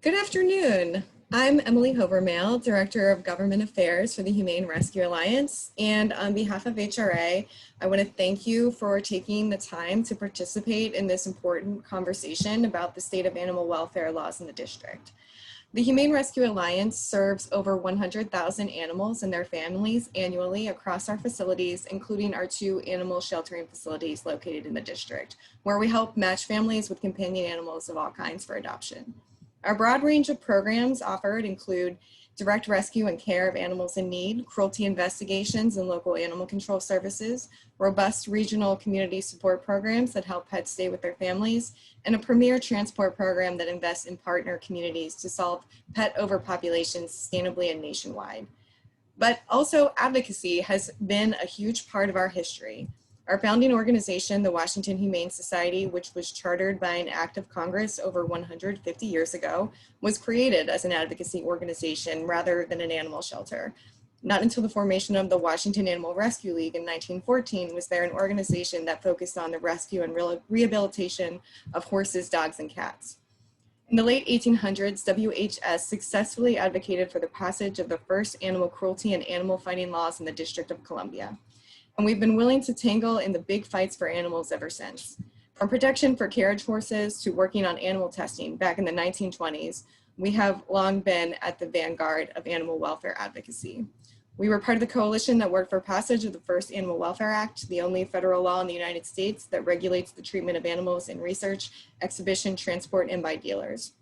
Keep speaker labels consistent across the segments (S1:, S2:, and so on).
S1: Good afternoon. I'm Emily Hovermail, Director of Government Affairs for the Humane Rescue Alliance. And on behalf of HRA, I want to thank you for taking the time to participate in this important conversation about the state of animal welfare laws in the district. The Humane Rescue Alliance serves over 100,000 animals and their families annually across our facilities, including our 2 animal sheltering facilities located in the district, where we help match families with companion animals of all kinds for adoption. Our broad range of programs offered include direct rescue and care of animals in need, cruelty investigations and local animal control services, robust regional community support programs that help pets stay with their families, and a premier transport program that invests in partner communities to solve pet overpopulation sustainably and nationwide. But also advocacy has been a huge part of our history. Our founding organization, the Washington Humane Society, which was chartered by an act of Congress over 150 years ago, was created as an advocacy organization rather than an animal shelter. Not until the formation of the Washington Animal Rescue League in 1914 was there an organization that focused on the rescue and rehabilitation of horses, dogs, and cats. In the late 1800s, WHS successfully advocated for the passage of the first animal cruelty and animal fighting laws in the District of Columbia. And we've been willing to tangle in the big fights for animals ever since. From protection for carriage horses to working on animal testing back in the 1920s, we have long been at the vanguard of animal welfare advocacy. We were part of the coalition that worked for passage of the first Animal Welfare Act, the only federal law in the United States that regulates the treatment of animals in research, exhibition, transport, and by dealers.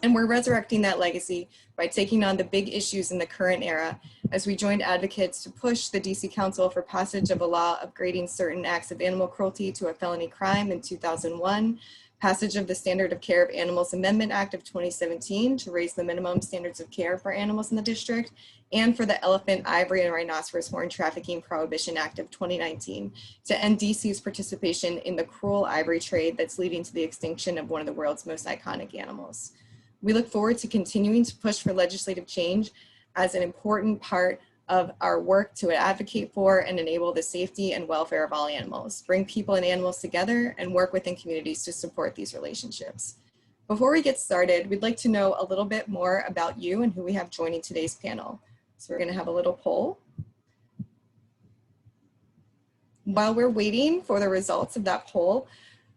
S1: And we're resurrecting that legacy by taking on the big issues in the current era as we joined advocates to push the DC Council for passage of a law upgrading certain acts of animal cruelty to a felony crime in 2001, passage of the Standard of Care of Animals Amendment Act of 2017 to raise the minimum standards of care for animals in the district, and for the Elephant, Ivory, and Rhinoceros Horn Trafficking Prohibition Act of 2019 to end DC's participation in the cruel ivory trade that's leading to the extinction of one of the world's most iconic animals. We look forward to continuing to push for legislative change as an important part of our work to advocate for and enable the safety and welfare of all animals, bring people and animals together, and work within communities to support these relationships. Before we get started, we'd like to know a little bit more about you and who we have joining today's panel. So we're going to have a little poll. While we're waiting for the results of that poll,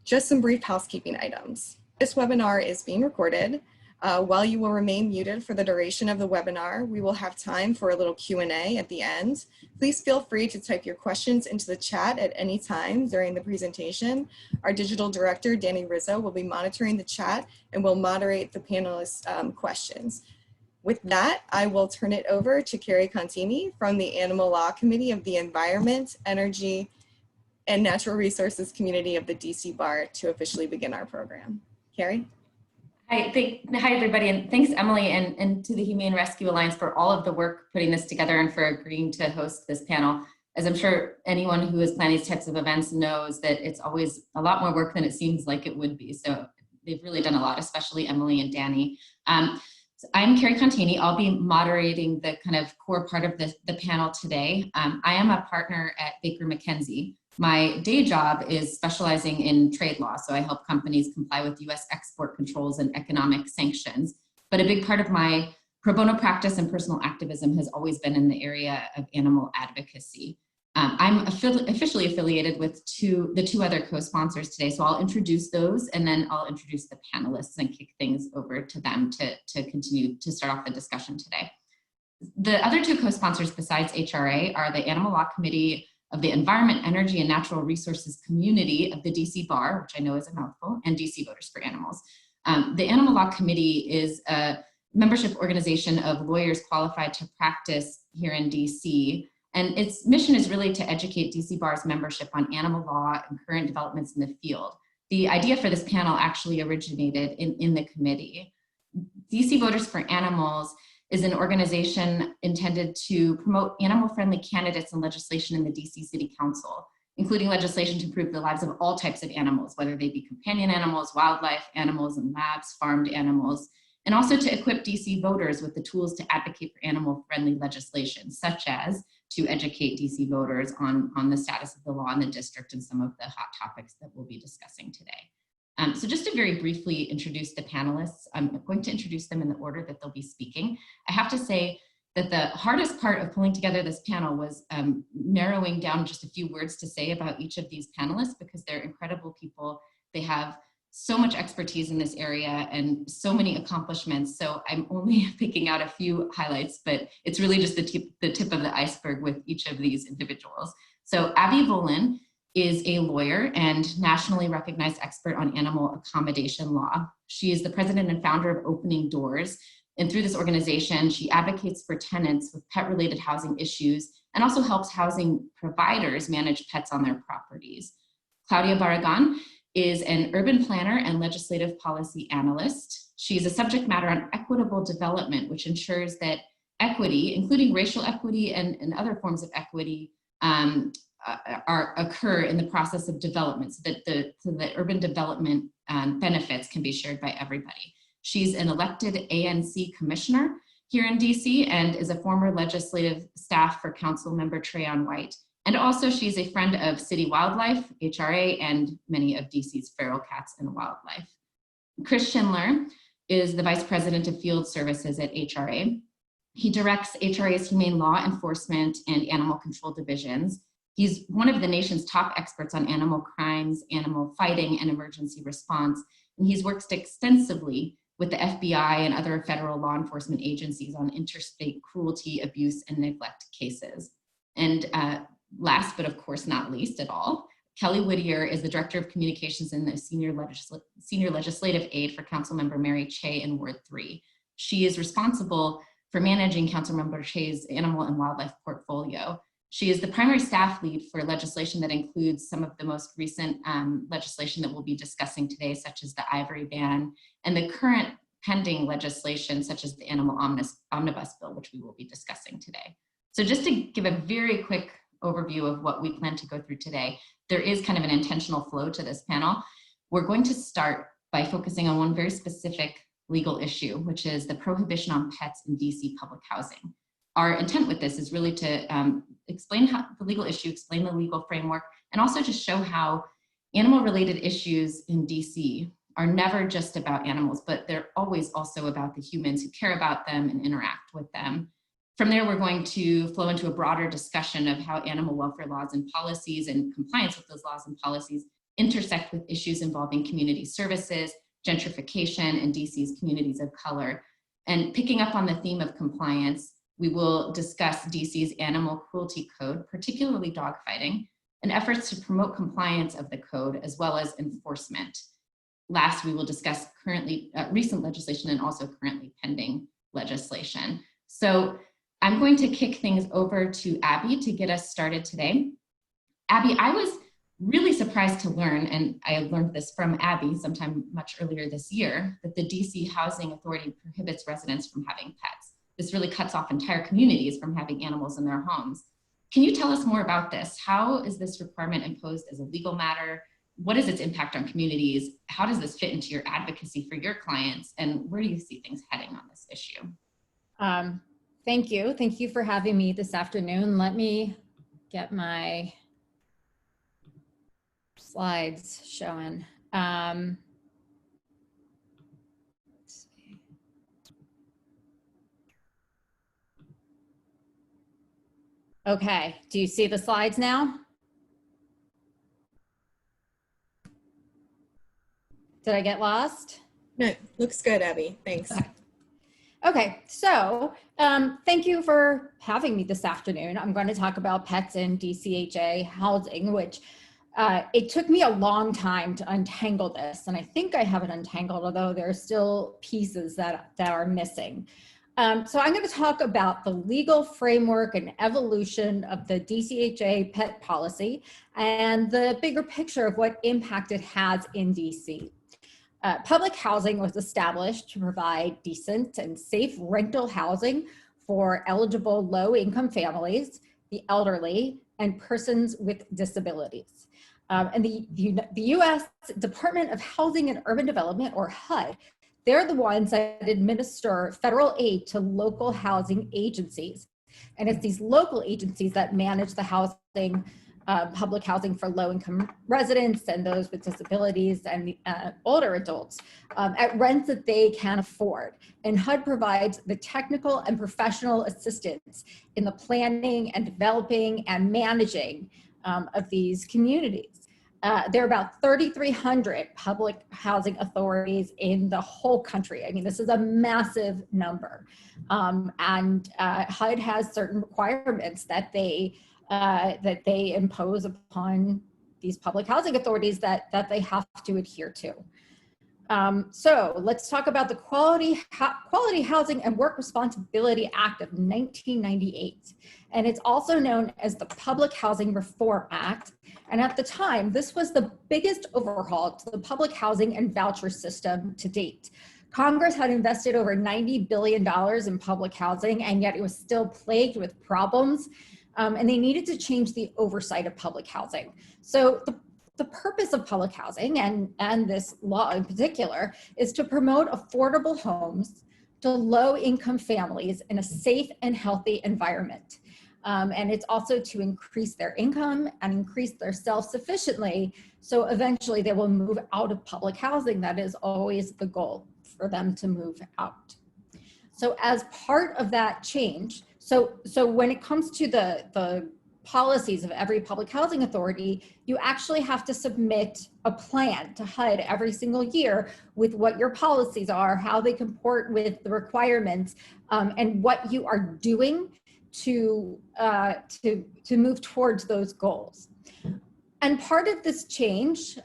S1: just some brief housekeeping items. This webinar is being recorded. While you will remain muted for the duration of the webinar, we will have time for a little Q&A at the end. Please feel free to type your questions into the chat at any time during the presentation. Our digital director, Danny Rizzo, will be monitoring the chat and will moderate the panelists' questions. With that, I will turn it over to Carrie Contini from the Animal Law Committee of the Environment, Energy, and Natural Resources Community of the DC Bar to officially begin our program. Carrie?
S2: Hi, everybody, and thanks, Emily, and to the Humane Rescue Alliance for all of the work putting this together and for agreeing to host this panel. As I'm sure anyone who has planned these types of events knows that it's always a lot more work than it seems like it would be. So they've really done a lot, especially Emily and Danny. So I'm Carrie Contini. I'll be moderating the kind of core part of the panel today. I am a partner at Baker McKenzie. My day job is specializing in trade law, so I help companies comply with US export controls and economic sanctions. But a big part of my pro bono practice and personal activism has always been in the area of animal advocacy. I'm officially affiliated with the two other co-sponsors today, so I'll introduce those and then I'll introduce the panelists and kick things over to them to continue to start off the discussion today. The other two co-sponsors besides HRA are the Animal Law Committee of the Environment, Energy, and Natural Resources Community of the DC Bar, which I know is a mouthful, and DC Voters for Animals. The Animal Law Committee is a membership organization of lawyers qualified to practice here in DC, and its mission is really to educate DC Bar's membership on animal law and current developments in the field. The idea for this panel actually originated in the committee. DC Voters for Animals is an organization intended to promote animal-friendly candidates and legislation in the DC City Council, including legislation to improve the lives of all types of animals, whether they be companion animals, wildlife, animals in labs, farmed animals, and also to equip DC voters with the tools to advocate for animal-friendly legislation, such as to educate DC voters on the status of the law in the district and some of the hot topics that we'll be discussing today. So just to very briefly introduce the panelists, I'm going to introduce them in the order that they'll be speaking. I have to say that the hardest part of pulling together this panel was narrowing down just a few words to say about each of these panelists, because they're incredible people. They have so much expertise in this area and so many accomplishments. So I'm only picking out a few highlights, but it's really just the tip of the iceberg with each of these individuals. So Abby Volin is a lawyer and nationally recognized expert on animal accommodation law. She is the president and founder of Opening Doors. And through this organization, she advocates for tenants with pet-related housing issues and also helps housing providers manage pets on their properties. Claudia Barragan is an urban planner and legislative policy analyst. She's a subject matter on equitable development, which ensures that equity, including racial equity and other forms of equity, occur in the process of development, so that the urban development benefits can be shared by everybody. She's an elected ANC commissioner here in DC and is a former legislative staff for Council Member Trayon White. And also she's a friend of City Wildlife, HRA, and many of DC's feral cats and wildlife. Chris Schindler is the Vice President of Field Services at HRA. He directs HRA's humane law enforcement and animal control divisions. He's one of the nation's top experts on animal crimes, animal fighting, and emergency response. And he's worked extensively with the FBI and other federal law enforcement agencies on interstate cruelty, abuse, and neglect cases. And last, but of course not least at all, Kelly Whittier is the Director of Communications and the Senior Legislative Aide for Councilmember Mary Che in Ward 3. She is responsible for managing Councilmember Che's animal and wildlife portfolio. She is the primary staff lead for legislation that includes some of the most recent legislation that we'll be discussing today, such as the ivory ban, and the current pending legislation, such as the animal omnibus bill, which we will be discussing today. So just to give a very quick overview of what we plan to go through today, there is kind of an intentional flow to this panel. We're going to start by focusing on one very specific legal issue, which is the prohibition on pets in DC public housing. Our intent with this is really to explain how the legal issue, explain the legal framework, and also to show how animal-related issues in DC are never just about animals, but they're always also about the humans who care about them and interact with them. From there, we're going to flow into a broader discussion of how animal welfare laws and policies and compliance with those laws and policies intersect with issues involving community services, gentrification, and DC's communities of color. And picking up on the theme of compliance, we will discuss DC's animal cruelty code, particularly dogfighting, and efforts to promote compliance of the code as well as enforcement. Last, we will discuss recent legislation and also currently pending legislation. So I'm going to kick things over to Abby to get us started today. Abby, I was really surprised to learn, and I learned this from Abby sometime much earlier this year, that the DC Housing Authority prohibits residents from having pets. This really cuts off entire communities from having animals in their homes. Can you tell us more about this? How is this requirement imposed as a legal matter? What is its impact on communities? How does this fit into your advocacy for your clients? And where do you see things heading on this issue?
S3: Thank you. Thank you for having me this afternoon. Let me get my slides showing. Let's see. Okay, do you see the slides now? Did I get lost?
S1: No, looks good, Abby. Thanks.
S3: Okay, so thank you for having me this afternoon. I'm going to talk about pets in DCHA housing, which it took me a long time to untangle this, and I think I have it untangled, although there are still pieces that are missing. So I'm going to talk about the legal framework and evolution of the DCHA pet policy and the bigger picture of what impact it has in DC. Public housing was established to provide decent and safe rental housing for eligible low-income families, the elderly, and persons with disabilities. And the U.S. Department of Housing and Urban Development, or HUD, they're the ones that administer federal aid to local housing agencies. And it's these local agencies that manage the housing public housing for low-income residents and those with disabilities and older adults at rents that they can afford. And HUD provides the technical and professional assistance in the planning and developing and managing of these communities. There are about 3,300 public housing authorities in the whole country. I mean, this is a massive number. And HUD has certain requirements that they impose upon these public housing authorities that they have to adhere to. So let's talk about the Quality Housing and Work Responsibility Act of 1998. And it's also known as the Public Housing Reform Act. And at the time, this was the biggest overhaul to the public housing and voucher system to date. Congress had invested over $90 billion in public housing, and yet it was still plagued with problems. And they needed to change the oversight of public housing. So the purpose of public housing, and this law in particular, is to promote affordable homes to low-income families in a safe and healthy environment. And it's also to increase their income and increase their self-sufficiency, so eventually they will move out of public housing. That is always the goal, for them to move out. So as part of that change, so when it comes to the policies of every public housing authority, you actually have to submit a plan to HUD every single year with what your policies are, how they comport with the requirements, and what you are doing to move towards those goals. And part of this change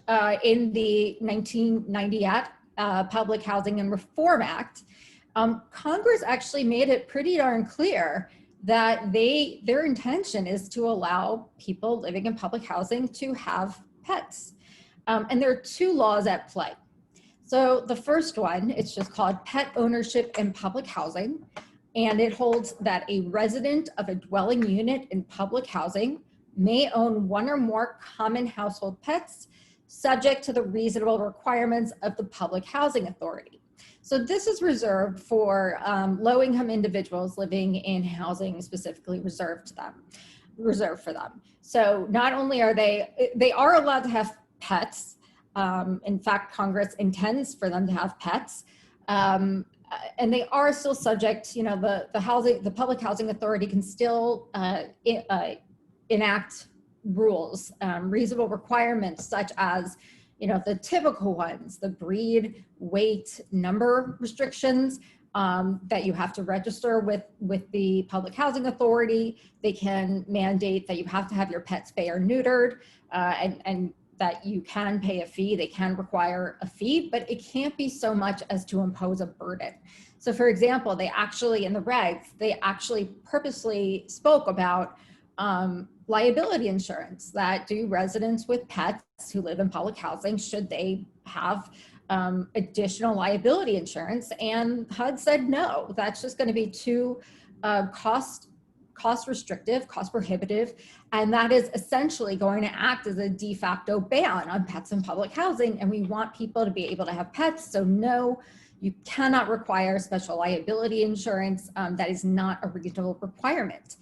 S3: in the 1990 Public Housing and Reform Act, Congress actually made it pretty darn clear that their intention is to allow people living in public housing to have pets. And there are two laws at play. So the first one, it's just called Pet Ownership in Public Housing. And it holds that a resident of a dwelling unit in public housing may own one or more common household pets, subject to the reasonable requirements of the Public Housing Authority. So this is reserved for low-income individuals living in housing specifically reserved for them. So not only are they are allowed to have pets. In fact, Congress intends for them to have pets. And they are still subject, you know, the Public Housing Authority can still enact rules, reasonable requirements such as, you know, the typical ones, the breed, weight, number restrictions that you have to register with the Public Housing Authority. They can mandate that you have to have your pet spayed or neutered, and that you can pay a fee. They can require a fee, but it can't be so much as to impose a burden. So for example, they actually, in the regs, they actually purposely spoke about liability insurance, that do residents with pets who live in public housing, should they have additional liability insurance? And HUD said, no, that's just gonna be too cost restrictive, cost prohibitive, and that is essentially going to act as a de facto ban on pets in public housing. And we want people to be able to have pets, so no, you cannot require special liability insurance. That is not a reasonable requirement.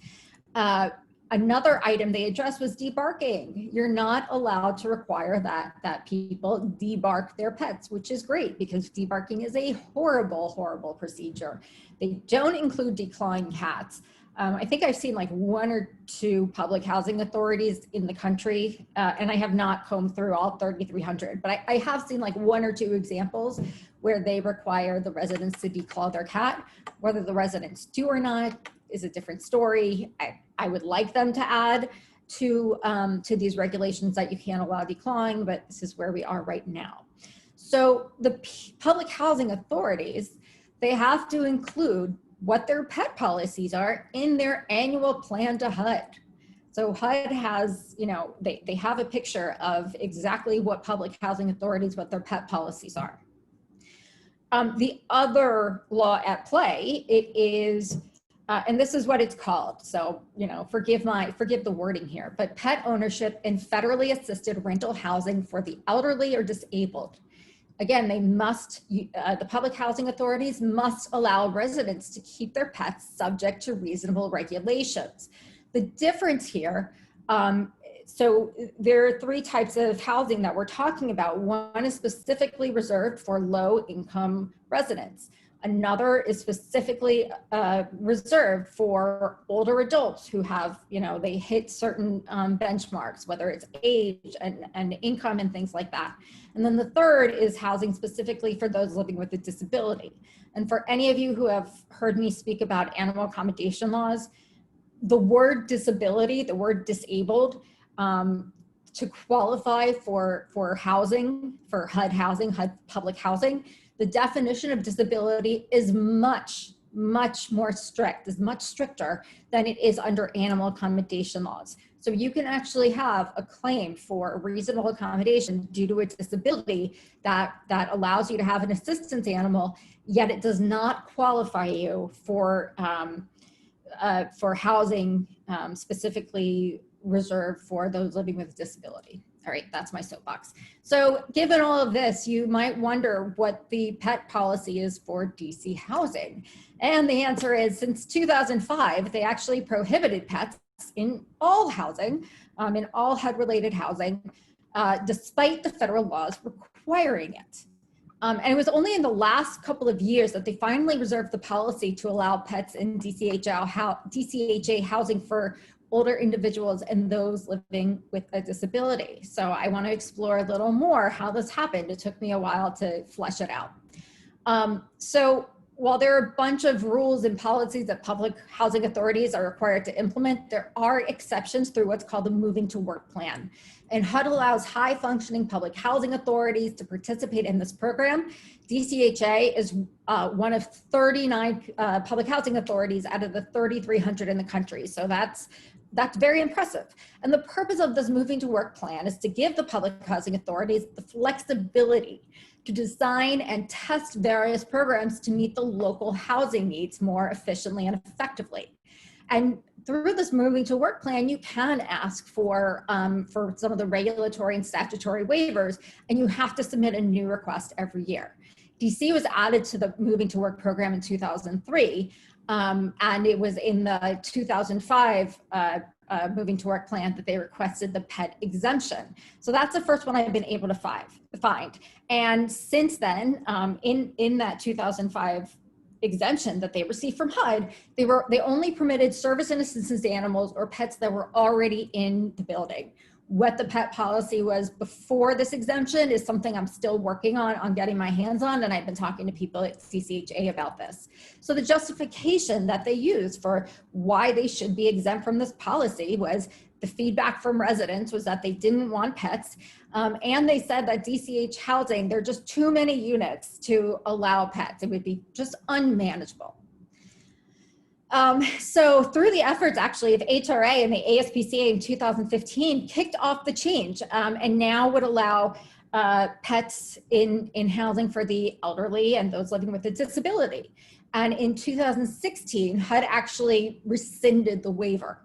S3: Another item they addressed was debarking. You're not allowed to require that people debark their pets, which is great because debarking is a horrible, horrible procedure. They don't include declawing cats. I think I've seen like 1 or 2 public housing authorities in the country, and I have not combed through all 3,300, but I have seen like 1 or 2 examples where they require the residents to declaw their cat. Whether the residents do or not is a different story. I would like them to add to these regulations that you can't allow declawing, but this is where we are right now. So the public housing authorities, they have to include what their pet policies are in their annual plan to HUD. So HUD has, you know, they have a picture of exactly what public housing authorities, what their pet policies are. The other law at play, it is, and this is what it's called. So, you know, forgive the wording here, but pet ownership in federally assisted rental housing for the elderly or disabled. Again, they must, the public housing authorities must allow residents to keep their pets subject to reasonable regulations. The difference here, So there are three types of housing that we're talking about. One is specifically reserved for low income residents. Another is specifically reserved for older adults who have, they hit certain benchmarks, whether it's age and income and things like that. And then the third is housing specifically for those living with a disability. And for any of you who have heard me speak about animal accommodation laws, the word disability, the word disabled, to qualify for housing, for HUD housing, HUD public housing, the definition of disability is much more strict, is much stricter than it is under animal accommodation laws. So you can actually have a claim for a reasonable accommodation due to a disability that allows you to have an assistance animal, yet it does not qualify you for housing specifically reserved for those living with a disability. All right, that's my soapbox. So given all of this, you might wonder what the pet policy is for DC housing. And the answer is, since 2005, they actually prohibited pets in all housing, in all HUD-related housing, despite the federal laws requiring it. And it was only in the last couple of years that they finally reserved the policy to allow pets in DCHA housing for older individuals and those living with a disability. So I want to explore a little more how this happened. It took me a while to flesh it out. So while there are a bunch of rules and policies that public housing authorities are required to implement, there are exceptions through what's called the Moving to Work Plan. And HUD allows high functioning public housing authorities to participate in this program. DCHA is one of 39 public housing authorities out of the 3,300 in the country. So that's very impressive. And the purpose of this Moving to Work Plan is to give the public housing authorities the flexibility to design and test various programs to meet the local housing needs more efficiently and effectively. And through this Moving to Work Plan, you can ask for some of the regulatory and statutory waivers, and you have to submit a new request every year. DC was added to the Moving to Work program in 2003, and it was in the 2005 Moving to Work Plan that they requested the pet exemption. So that's the first one I've been able to find. And since then, in that 2005 exemption that they received from HUD, they only permitted service and assistance animals or pets that were already in the building. What the pet policy was before this exemption is something I'm still working on getting my hands on, and I've been talking to people at DCHA about this. So the justification that they used for why they should be exempt from this policy was the feedback from residents was that they didn't want pets, and they said that DCH housing, there are just too many units to allow pets. It would be just unmanageable. So through the efforts actually of HRA and the ASPCA in 2015 kicked off the change, and now would allow pets in housing for the elderly and those living with a disability. And in 2016, HUD actually rescinded the waiver.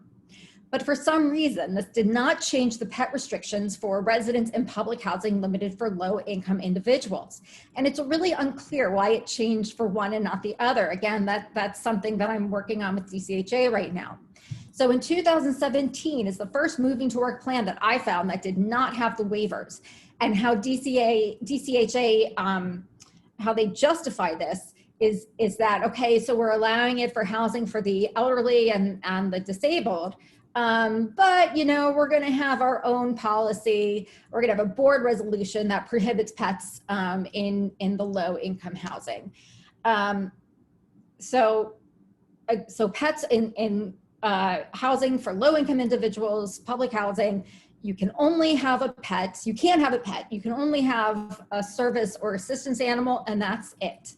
S3: But for some reason, this did not change the pet restrictions for residents in public housing limited for low-income individuals. And it's really unclear why it changed for one and not the other. Again, that's something that I'm working on with DCHA right now. So in 2017 is the first Moving to Work plan that I found that did not have the waivers. And how DCHA, how they justify this is that, okay, so we're allowing it for housing for the elderly and the disabled, but we're going to have our own policy. We're going to have a board resolution that prohibits pets in the low income housing. So pets in housing for low income individuals, public housing, you can only have a pet. You can't have a pet. You can only have a service or assistance animal, and that's it.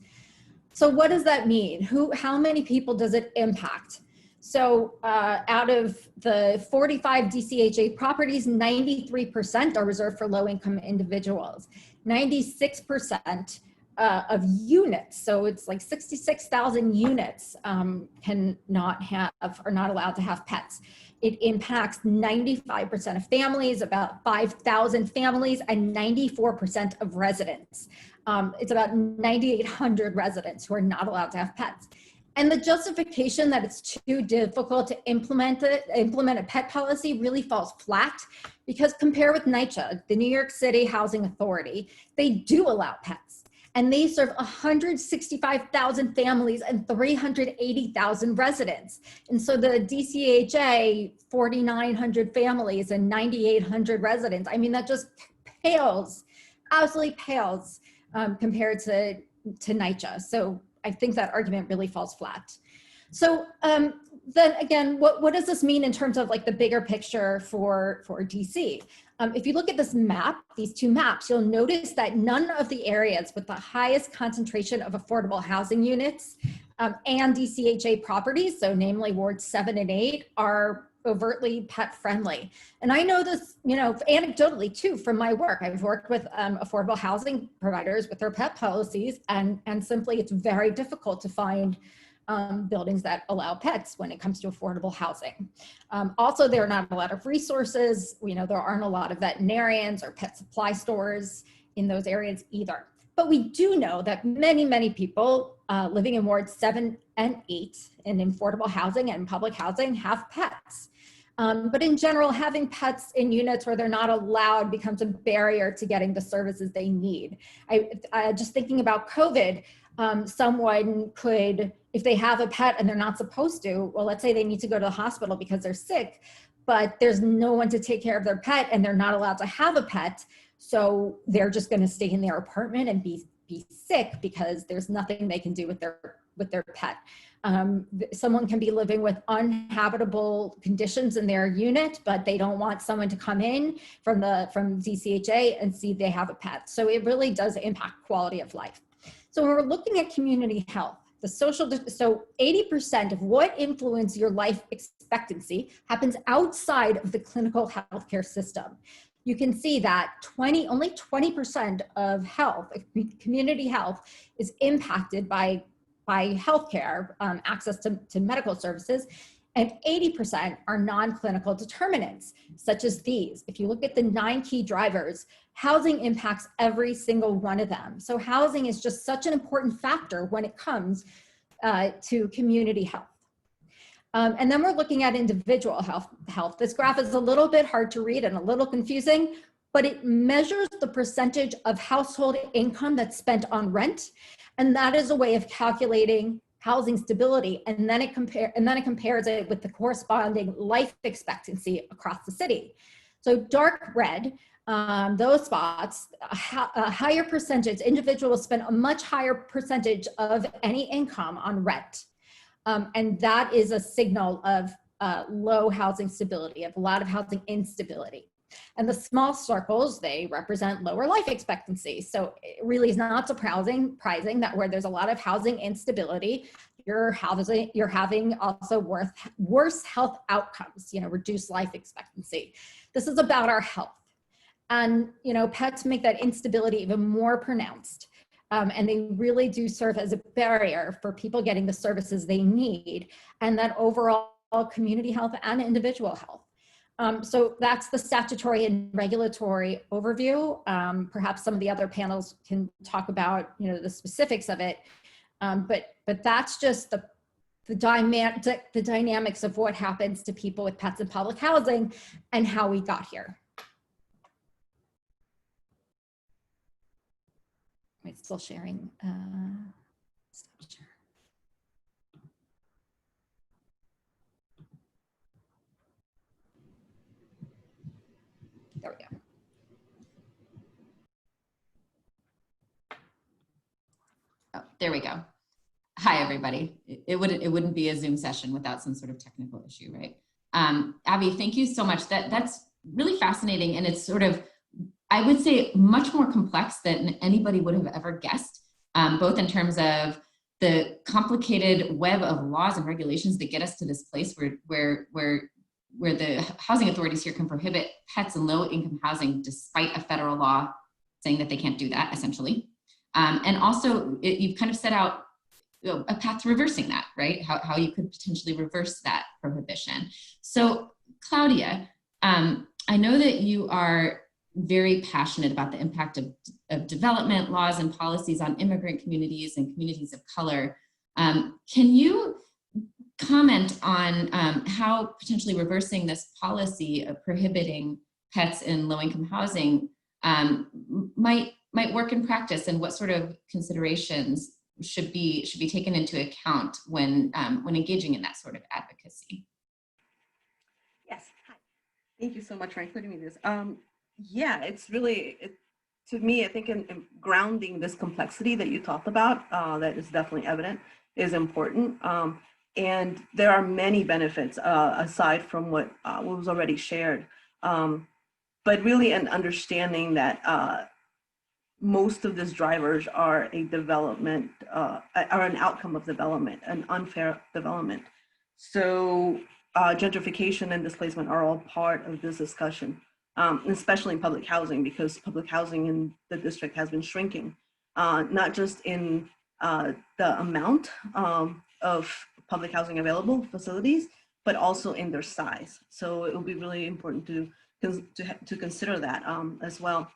S3: So what does that mean? How many people does it impact? So out of the 45 DCHA properties, 93% are reserved for low-income individuals. 96% of units, so it's like 66,000 units are not allowed to have pets. It impacts 95% of families, about 5,000 families, and 94% of residents. It's about 9,800 residents who are not allowed to have pets. And the justification that it's too difficult to implement a pet policy really falls flat, because compare with NYCHA, the New York City Housing Authority, they do allow pets. And they serve 165,000 families and 380,000 residents. And so the DCHA, 4,900 families and 9,800 residents, I mean, that just pales, absolutely pales compared to NYCHA. So I think that argument really falls flat. So then again, what does this mean in terms of like the bigger picture for DC? If you look at this map, these two maps, you'll notice that none of the areas with the highest concentration of affordable housing units and DCHA properties, so namely wards 7 and 8, are overtly pet friendly. And I know this, anecdotally too, from my work. I've worked with affordable housing providers with their pet policies, and simply it's very difficult to find buildings that allow pets when it comes to affordable housing. Also, there are not a lot of resources. There aren't a lot of veterinarians or pet supply stores in those areas either. But we do know that many, many people living in wards 7 and 8 in affordable housing and public housing have pets. But in general, having pets in units where they're not allowed becomes a barrier to getting the services they need. Just thinking about COVID, someone could, if they have a pet and they're not supposed to, well, let's say they need to go to the hospital because they're sick, but there's no one to take care of their pet and they're not allowed to have a pet. So they're just going to stay in their apartment and be sick because there's nothing they can do with their pet. Someone can be living with uninhabitable conditions in their unit, but they don't want someone to come in from DCHA and see they have a pet. So it really does impact quality of life. So when we're looking at community health, so 80% of what influences your life expectancy happens outside of the clinical healthcare system. You can see that only 20% of health, community health, is impacted by healthcare, access to medical services, and 80% are non-clinical determinants, such as these. If you look at the 9 key drivers, housing impacts every single one of them. So housing is just such an important factor when it comes to community health. And then we're looking at individual health. This graph is a little bit hard to read and a little confusing, but it measures the percentage of household income that's spent on rent. And that is a way of calculating housing stability. And then it compares it with the corresponding life expectancy across the city. So dark red, those spots, a higher percentage, individuals spend a much higher percentage of any income on rent. And that is a signal of low housing stability, of a lot of housing instability. And the small circles, they represent lower life expectancy. So it really is not surprising that where there's a lot of housing instability, you're having also worse health outcomes, reduced life expectancy. This is about our health. And, pets make that instability even more pronounced. And they really do serve as a barrier for people getting the services they need, and that overall community health and individual health. So that's the statutory and regulatory overview. Perhaps some of the other panels can talk about, the specifics of it. But that's just the dynamics of what happens to people with pets in public housing and how we got here. Am I still sharing? Stop share. There we go.
S2: Oh, there we go. Hi, everybody. It wouldn't be a Zoom session without some sort of technical issue, right? Abby, thank you so much. That's really fascinating, and it's sort of, I would say, much more complex than anybody would have ever guessed, both in terms of the complicated web of laws and regulations that get us to this place where the housing authorities here can prohibit pets in low-income housing despite a federal law saying that they can't do that, essentially. And also, you've kind of set out a path to reversing that, right? How you could potentially reverse that prohibition. So, Claudia, I know that you are very passionate about the impact of development laws and policies on immigrant communities and communities of color. Can you comment on how potentially reversing this policy of prohibiting pets in low-income housing might work in practice, and what sort of considerations should be taken into account when engaging in that sort of advocacy?
S4: Yes. Hi. Thank you so much for including me in this. Yeah, it's really, to me, I think in grounding this complexity that you talked about, that is definitely evident, is important. And there are many benefits aside from what was already shared. But really an understanding that most of these drivers are a development, are an outcome of development, an unfair development. So gentrification and displacement are all part of this discussion, especially in public housing, because public housing in the district has been shrinking, not just in the amount of public housing available facilities, but also in their size. So it will be really important to consider that as well.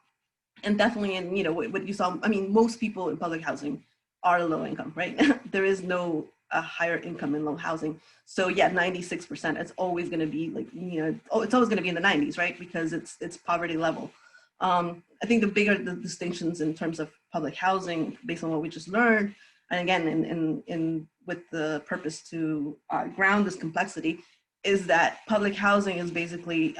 S4: And definitely in, you know, what you saw, I mean, most people in public housing are low income, right? There is no higher income in low housing. So yeah, 96%, it's always gonna be like, you know, it's always gonna be in the 90s, right? Because it's poverty level. I think the bigger the distinctions in terms of public housing, based on what we just learned, and again, in with the purpose to ground this complexity, is that public housing is basically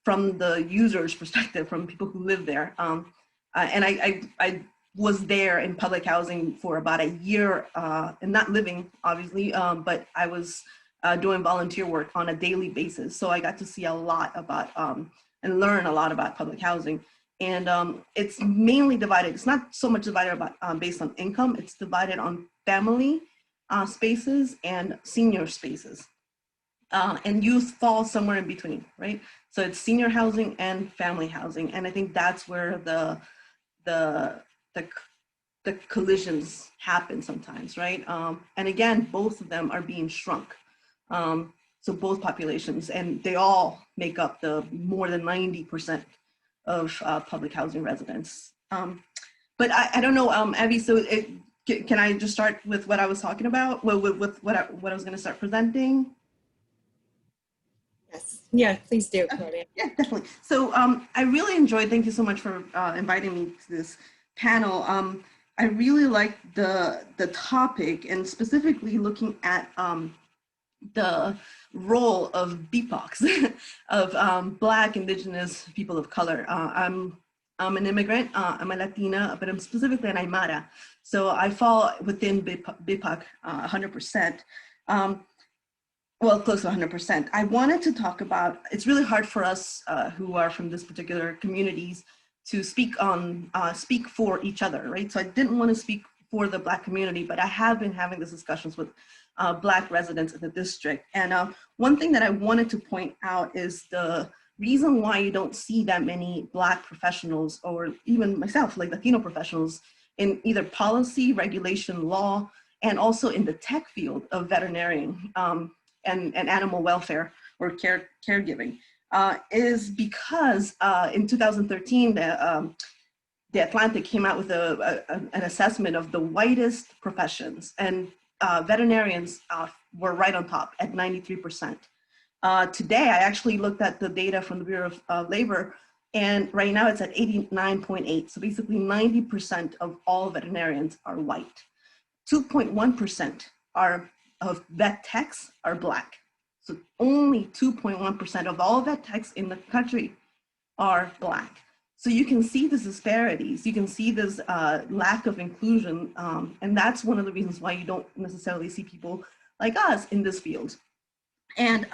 S4: from the user's perspective, from people who live there. And I was there in public housing for about a year, and not living, obviously, but I was doing volunteer work on a daily basis. So I got to see a lot about and learn a lot about public housing. And it's mainly divided, it's not so much divided about based on income, it's divided on family spaces and senior spaces. And youth fall somewhere in between, right? So it's senior housing and family housing. And I think that's where the collisions happen sometimes, right? And again, both of them are being shrunk. So both populations, and they all make up the more than 90% of public housing residents. But I don't know, Abby, so can I just start with what I was talking about? With what I was gonna start presenting?
S1: Yes. Yeah, please do, Claudia.
S4: Yeah, definitely. So I really enjoyed, thank you so much for inviting me to this panel. I really liked the topic, and specifically looking at the role of BIPOCs, of Black, Indigenous, people of color. I'm an immigrant, I'm a Latina, but I'm specifically an Aymara. So I fall within BIPOC 100%. Well, close to 100%. I wanted to talk about, it's really hard for us who are from this particular communities to speak for each other, right? So I didn't want to speak for the Black community, but I have been having these discussions with Black residents in the district. And one thing that I wanted to point out is the reason why you don't see that many Black professionals, or even myself, like Latino professionals, in either policy, regulation, law, and also in the tech field of veterinarian. And animal welfare or caregiving, is because in 2013, the Atlantic came out with an assessment of the whitest professions, and veterinarians were right on top at 93%. Today, I actually looked at the data from the Bureau of Labor, and right now it's at 89.8. So basically 90% of all veterinarians are white. 2.1% of vet techs are Black. So only 2.1% of all vet techs in the country are Black. So you can see these disparities, you can see this lack of inclusion, and that's one of the reasons why you don't necessarily see people like us in this field. And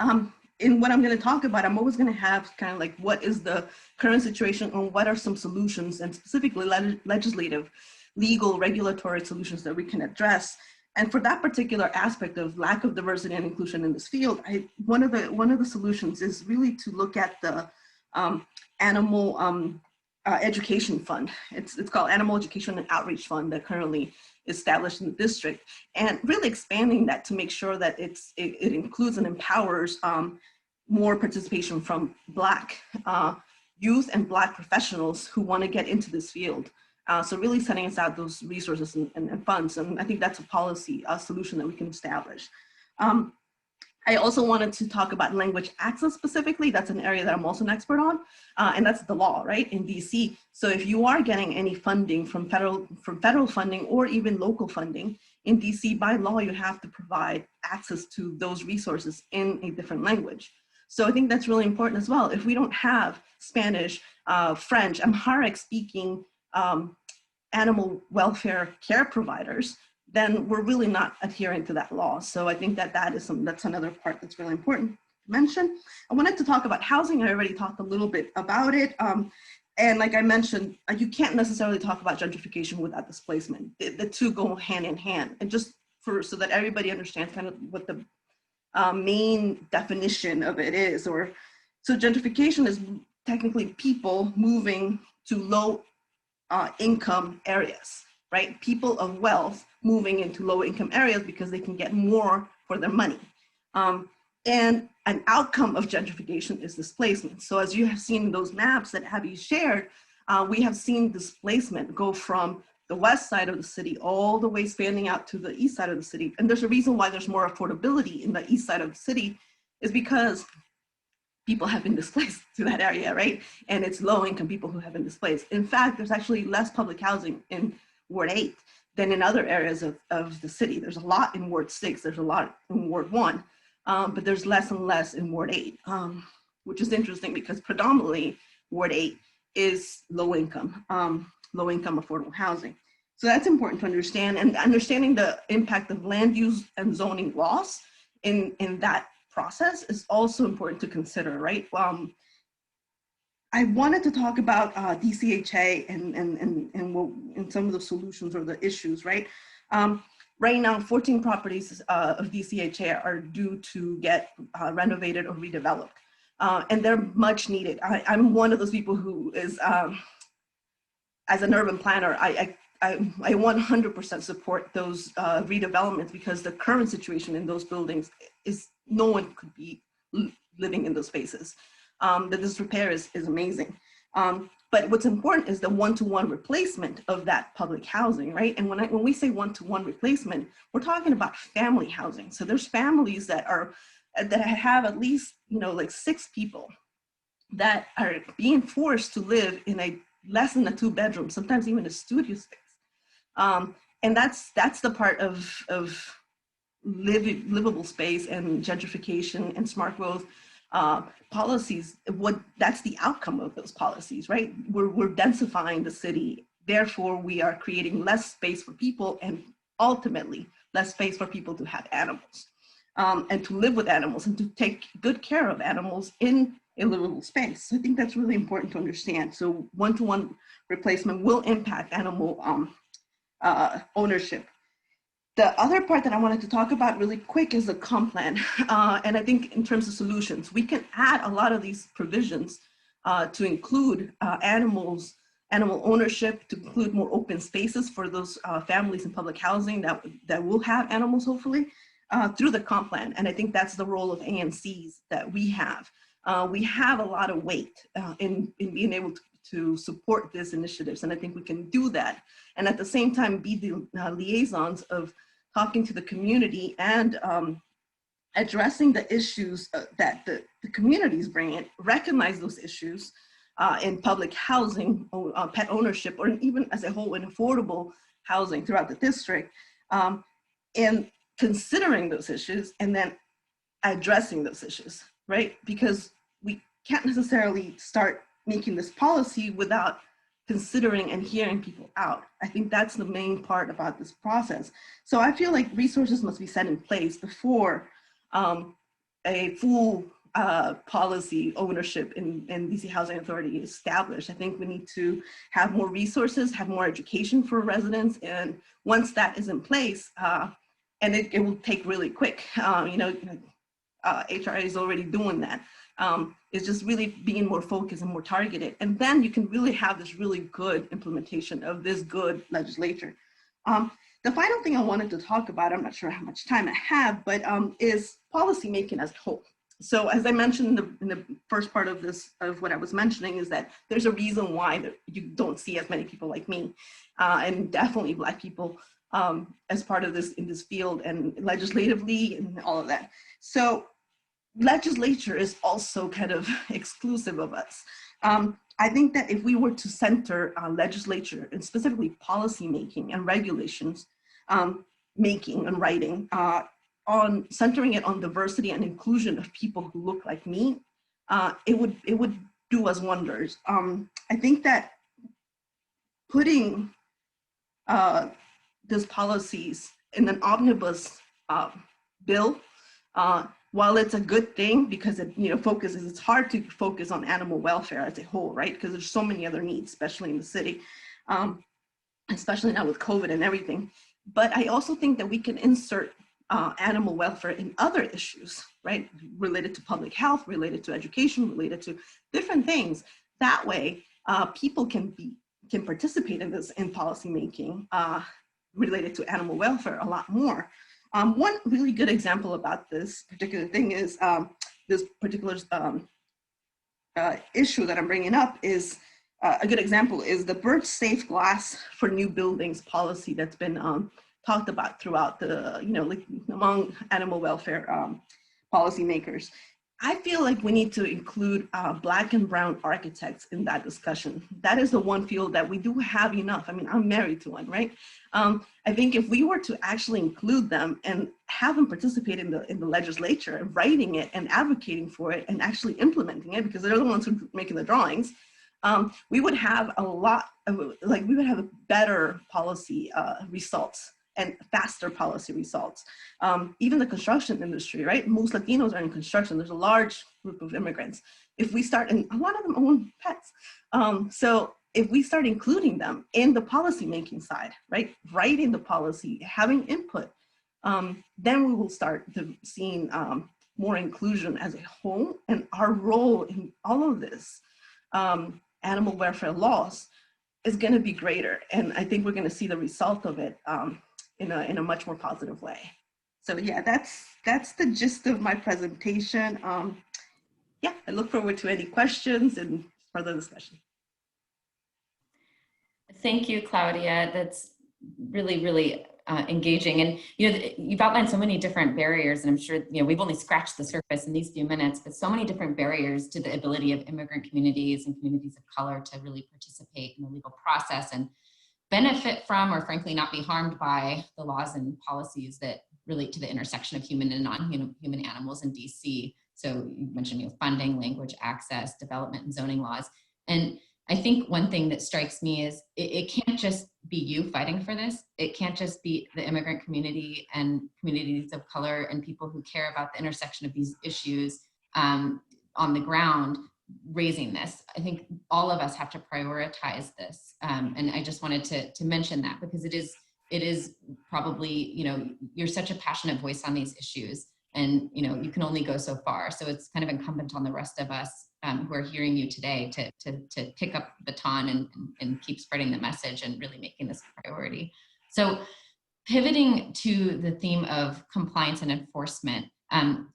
S4: in what I'm gonna talk about, I'm always gonna have kind of like, what is the current situation and what are some solutions, and specifically legislative, legal, regulatory solutions that we can address. And for that particular aspect of lack of diversity and inclusion in this field, one of the solutions is really to look at the animal education fund. It's called Animal Education and Outreach Fund, that currently is established in the district, and really expanding that to make sure that it includes and empowers more participation from Black youth and Black professionals who want to get into this field. So really setting aside those resources and funds, and I think that's a policy solution that we can establish. I also wanted to talk about language access specifically. That's an area that I'm also an expert on, and that's the law, right, in DC. So if you are getting any funding from federal funding or even local funding in DC, by law, you have to provide access to those resources in a different language. So I think that's really important as well. If we don't have Spanish, French, Amharic speaking animal welfare care providers, then we're really not adhering to that law. So I think that that's another part that's really important to mention. I wanted to talk about housing. I already talked a little bit about it. And like I mentioned, you can't necessarily talk about gentrification without displacement. The two go hand in hand. And just so that everybody understands kind of what the main definition of it is, so gentrification is technically people moving to low income areas, right? People of wealth moving into low income areas because they can get more for their money. And an outcome of gentrification is displacement. So as you have seen in those maps that Abby shared, we have seen displacement go from the west side of the city all the way spanning out to the east side of the city. And there's a reason why there's more affordability in the east side of the city, is because people have been displaced to that area, right? And it's low income people who have been displaced. In fact, there's actually less public housing in Ward 8 than in other areas of the city. There's a lot in Ward 6, there's a lot in Ward 1, but there's less and less in Ward 8, which is interesting because predominantly Ward 8 is low income affordable housing. So that's important to understand, and understanding the impact of land use and zoning laws in that process is also important to consider, right? I wanted to talk about DCHA and some of the solutions or the issues, right? Right now, 14 properties of DCHA are due to get renovated or redeveloped, and they're much needed. I'm one of those people who is, as an urban planner, I 100% support those redevelopments, because the current situation in those buildings is no one could be living in those spaces. The disrepair is amazing. But what's important is the one-to-one replacement of that public housing, right? And when we say one-to-one replacement, we're talking about family housing. So there's families that have at least, like 6 people that are being forced to live in a less than a 2-bedroom, sometimes even a studio space. And that's the part of livable space and gentrification and smart growth policies. That's the outcome of those policies, right? We're densifying the city. Therefore, we are creating less space for people, and ultimately less space for people to have animals and to live with animals and to take good care of animals in a livable space. So I think that's really important to understand. So one-to-one replacement will impact animal ownership. The other part that I wanted to talk about really quick is the comp plan. And I think in terms of solutions, we can add a lot of these provisions to include animal ownership, to include more open spaces for those families in public housing that will have animals, hopefully, through the comp plan. And I think that's the role of ANCs that we have. We have a lot of weight in being able to support these initiatives, and I think we can do that. And at the same time, be the liaisons of talking to the community and addressing the issues that the communities bring in, recognize those issues in public housing, pet ownership, or even as a whole in affordable housing throughout the district, and considering those issues and then addressing those issues, right? Because we can't necessarily start making this policy without considering and hearing people out. I think that's the main part about this process. So I feel like resources must be set in place before a full policy ownership in DC Housing Authority is established. I think we need to have more resources, have more education for residents. And once that is in place, and it will take really quick, HRA is already doing that. It's just really being more focused and more targeted. And then you can really have this really good implementation of this good legislature. The final thing I wanted to talk about, I'm not sure how much time I have, but is policy making as a whole. So as I mentioned in the first part of this, of what I was mentioning, is that there's a reason why that you don't see as many people like me, and definitely Black people as part of this in this field and legislatively and all of that. So legislature is also kind of exclusive of us. I think that if we were to center legislature and specifically policy making and regulations making and writing on centering it on diversity and inclusion of people who look like me, it would do us wonders. I think that putting these policies in an omnibus bill, while it's a good thing because it focuses, it's hard to focus on animal welfare as a whole, right? Because there's so many other needs, especially in the city, especially now with COVID and everything. But I also think that we can insert animal welfare in other issues, right? Related to public health, related to education, related to different things. That way, people can participate in this in policy making related to animal welfare a lot more. One really good example about this particular thing is this particular issue that I'm bringing up is a good example is the bird safe glass for new buildings policy that's been talked about throughout the, like among animal welfare policymakers. I feel like we need to include Black and brown architects in that discussion. That is the one field that we do have enough. I mean, I'm married to one, right? I think if we were to actually include them and have them participate in the legislature, and writing it and advocating for it and actually implementing it, because they're the ones who are making the drawings, we would have a lot of, we would have better policy results and faster policy results. Even the construction industry, right? Most Latinos are in construction. There's a large group of immigrants. If we start, and a lot of them own pets. So if we start including them in the policy making side, right? Writing the policy, having input, then we will start seeing more inclusion as a whole, and our role in all of this animal welfare laws is gonna be greater. And I think we're gonna see the result of it in a much more positive way. So yeah, that's the gist of my presentation. Yeah, I look forward to any questions and further discussion.
S2: Thank you, Claudia. That's really, really engaging. And you've outlined so many different barriers, and I'm sure we've only scratched the surface in these few minutes, but so many different barriers to the ability of immigrant communities and communities of color to really participate in the legal process and benefit from, or frankly not be harmed by, the laws and policies that relate to the intersection of human and non-human animals in DC. So you mentioned funding, language access, development and zoning laws. And I think one thing that strikes me is it can't just be you fighting for this. It can't just be the immigrant community and communities of color and people who care about the intersection of these issues on the ground raising this. I think all of us have to prioritize this. And I just wanted to mention that because it is probably, you're such a passionate voice on these issues, and you can only go so far. So it's kind of incumbent on the rest of us who are hearing you today to pick up the baton and keep spreading the message and really making this a priority. So pivoting to the theme of compliance and enforcement,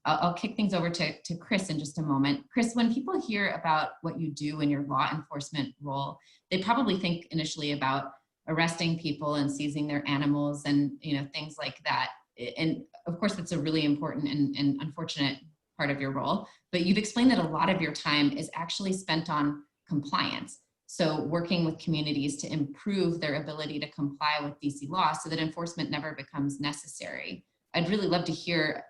S2: I'll kick things over to Chris in just a moment. Chris, when people hear about what you do in your law enforcement role, they probably think initially about arresting people and seizing their animals and things like that. And of course, that's a really important and unfortunate part of your role, but you've explained that a lot of your time is actually spent on compliance. So working with communities to improve their ability to comply with DC law so that enforcement never becomes necessary. I'd really love to hear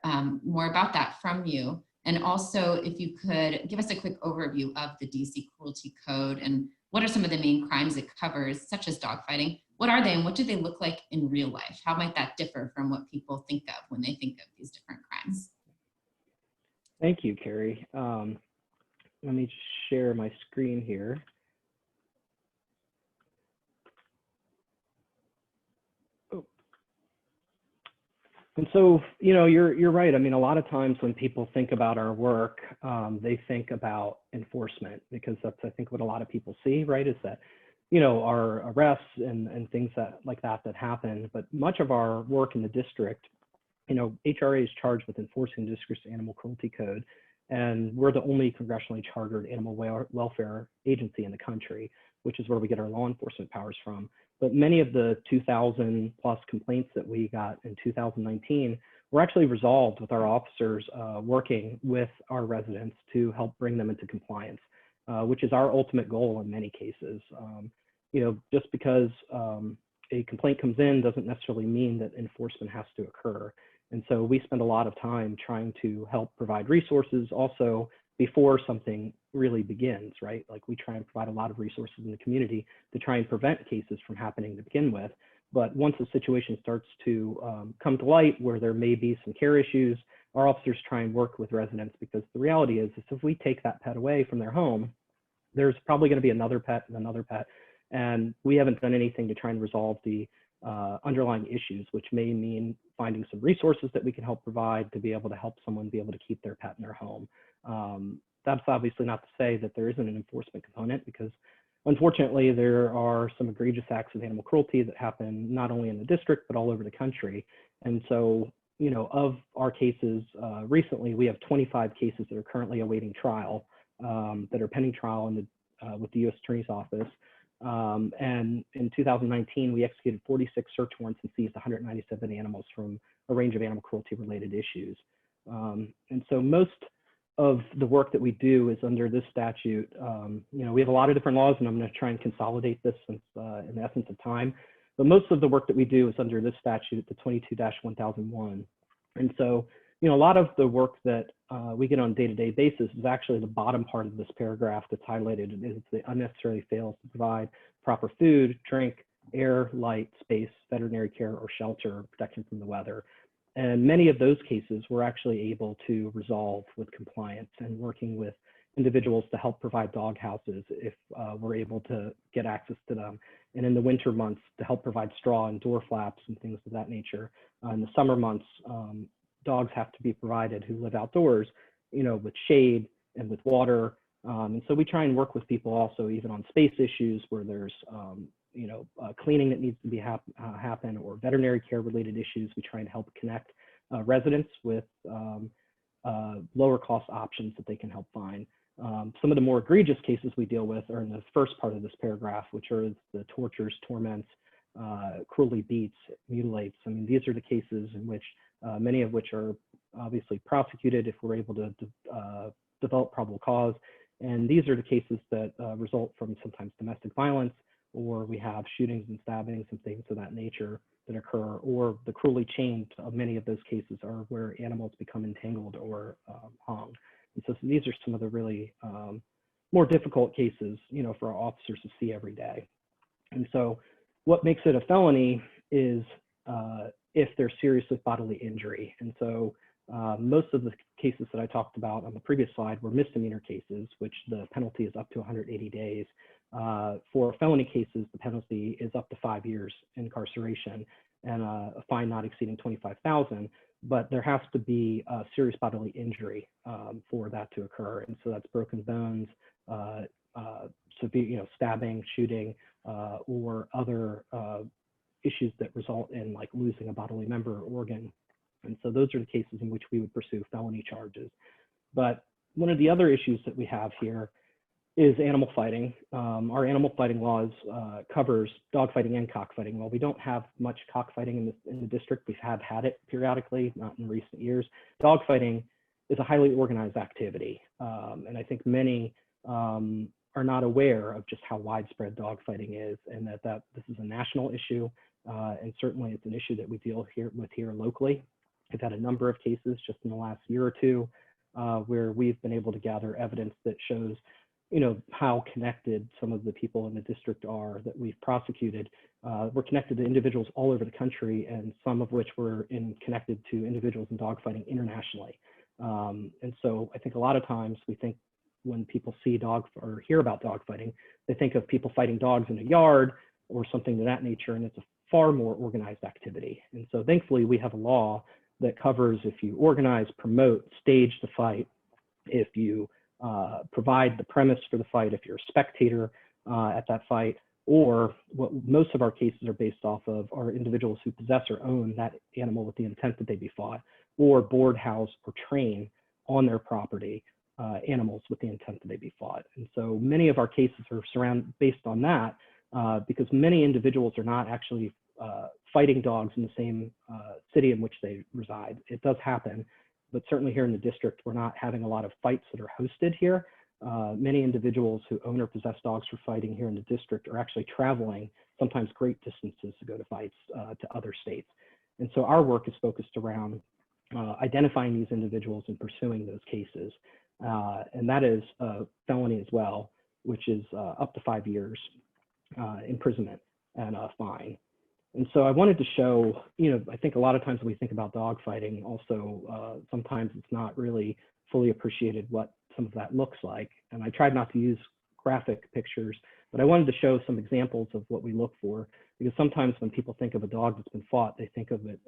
S2: more about that from you. And also if you could give us a quick overview of the DC Cruelty Code and what are some of the main crimes it covers, such as dogfighting. What are they and what do they look like in real life? How might that differ from what people think of when they think of these different crimes?
S5: Thank you, Carrie. Let me share my screen here. Oh. And so, you're right. I mean, a lot of times when people think about our work, they think about enforcement, because that's, I think, what a lot of people see, right, is that, our arrests and things like that happen. But much of our work in the district, HRA is charged with enforcing the district's animal cruelty code. And we're the only congressionally chartered animal welfare agency in the country, which is where we get our law enforcement powers from. But many of the 2,000 plus complaints that we got in 2019 were actually resolved with our officers working with our residents to help bring them into compliance, which is our ultimate goal in many cases. Just because a complaint comes in doesn't necessarily mean that enforcement has to occur. And so we spend a lot of time trying to help provide resources also before something really begins, right? Like we try and provide a lot of resources in the community to try and prevent cases from happening to begin with. But once a situation starts to come to light where there may be some care issues, our officers try and work with residents, because the reality is if we take that pet away from their home, there's probably going to be another pet and another pet. And we haven't done anything to try and resolve the underlying issues, which may mean finding some resources that we can help provide to be able to help someone be able to keep their pet in their home. That's obviously not to say that there isn't an enforcement component, because unfortunately there are some egregious acts of animal cruelty that happen not only in the district, but all over the country. And so, of our cases, recently we have 25 cases that are currently awaiting trial, that are pending trial with the U.S. Attorney's Office. And in 2019, we executed 46 search warrants and seized 197 animals from a range of animal cruelty related issues. And so most of the work that we do is under this statute. We have a lot of different laws, and I'm going to try and consolidate this since, in the essence of time. But most of the work that we do is under this statute, the 22-1001. And so, a lot of the work that we get on a day-to-day basis is actually the bottom part of this paragraph that's highlighted. It is the unnecessarily fails to provide proper food, drink, air, light, space, veterinary care, or shelter, protection from the weather. And many of those cases we're actually able to resolve with compliance and working with individuals to help provide dog houses if we're able to get access to them. And in the winter months, to help provide straw and door flaps and things of that nature. In the summer months, dogs have to be provided who live outdoors, with shade and with water. And so we try and work with people also even on space issues where there's, cleaning that needs to be happen, or veterinary care related issues. We try and help connect residents with lower cost options that they can help find. Some of the more egregious cases we deal with are in the first part of this paragraph, which are the tortures, torments, cruelly beats, mutilates. I mean, these are the cases in which many of which are obviously prosecuted if we're able to develop probable cause. And these are the cases that result from sometimes domestic violence, or we have shootings and stabbings and things of that nature that occur, or the cruelly chained of many of those cases are where animals become entangled or hung. And so these are some of the really more difficult cases, for our officers to see every day. And so what makes it a felony is if there's serious bodily injury. And so most of the cases that I talked about on the previous slide were misdemeanor cases, which the penalty is up to 180 days. For felony cases, the penalty is up to 5 years incarceration and a fine not exceeding $25,000. But there has to be a serious bodily injury for that to occur. And so that's broken bones, severe, stabbing, shooting, or other issues that result in like losing a bodily member or organ. And so those are the cases in which we would pursue felony charges. But one of the other issues that we have here is animal fighting. Our animal fighting laws covers dog fighting and cockfighting. While we don't have much cockfighting in the district, we have had it periodically, not in recent years. Dog fighting is a highly organized activity. And I think many are not aware of just how widespread dog fighting is, and that this is a national issue. And certainly it's an issue that we deal with here locally. We've had a number of cases just in the last year or two where we've been able to gather evidence that shows how connected some of the people in the district are that we've prosecuted. We're connected to individuals all over the country, and some of which were connected to individuals in dogfighting internationally. And so I think a lot of times we think when people see dog or hear about dogfighting, they think of people fighting dogs in a yard or something of that nature, and it's a far more organized activity. And so thankfully we have a law that covers if you organize, promote, stage the fight, if you provide the premise for the fight, if you're a spectator at that fight, or what most of our cases are based off of are individuals who possess or own that animal with the intent that they be fought, or board, house, or train on their property, animals with the intent that they be fought. And so many of our cases are based on that because many individuals are not actually fighting dogs in the same city in which they reside. It does happen, but certainly here in the district, we're not having a lot of fights that are hosted here. Many individuals who own or possess dogs for fighting here in the district are actually traveling sometimes great distances to go to fights to other states. And so our work is focused around identifying these individuals and pursuing those cases. And that is a felony as well, which is up to 5 years imprisonment and a fine. And so I wanted to show, I think a lot of times when we think about dog fighting, also sometimes it's not really fully appreciated what some of that looks like. And I tried not to use graphic pictures, but I wanted to show some examples of what we look for, because sometimes when people think of a dog that's been fought, they think of it,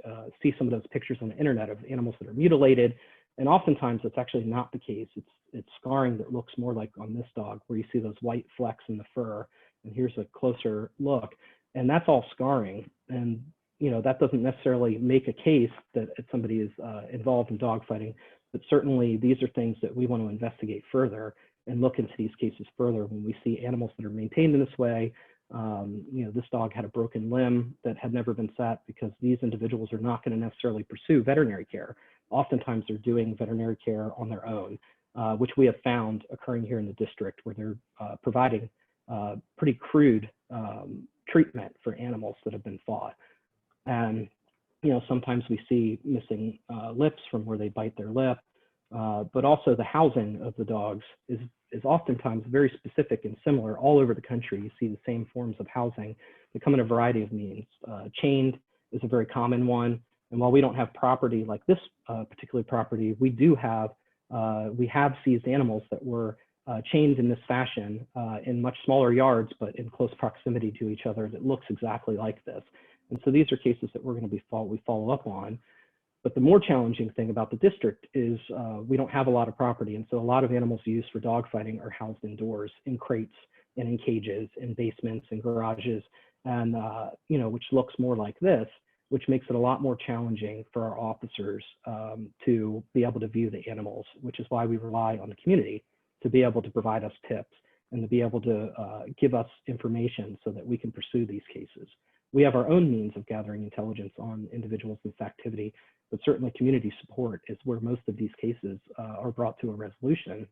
S5: see some of those pictures on the internet of animals that are mutilated. And oftentimes it's actually not the case. It's scarring that looks more like on this dog, where you see those white flecks in the fur. And here's a closer look. And that's all scarring. And that doesn't necessarily make a case that somebody is involved in dog fighting, but certainly these are things that we want to investigate further and look into these cases further when we see animals that are maintained in this way. This dog had a broken limb that had never been set because these individuals are not going to necessarily pursue veterinary care. Oftentimes they're doing veterinary care on their own, which we have found occurring here in the district, where they're providing pretty crude treatment for animals that have been fought. And sometimes we see missing lips from where they bite their lip, but also the housing of the dogs is oftentimes very specific and similar all over the country. You see the same forms of housing that come in a variety of means. Chained is a very common one. And while we don't have property like this particular property, we have seized animals that were chained in this fashion in much smaller yards, but in close proximity to each other that looks exactly like this. And so these are cases that we're going to we follow up on. But the more challenging thing about the district is we don't have a lot of property. And so a lot of animals used for dog fighting are housed indoors in crates and in cages, in basements and garages, and which looks more like this, which makes it a lot more challenging for our officers to be able to view the animals, which is why we rely on the community to be able to provide us tips and to be able to give us information so that we can pursue these cases. We have our own means of gathering intelligence on individuals in this activity, but certainly community support is where most of these cases are brought to a resolution.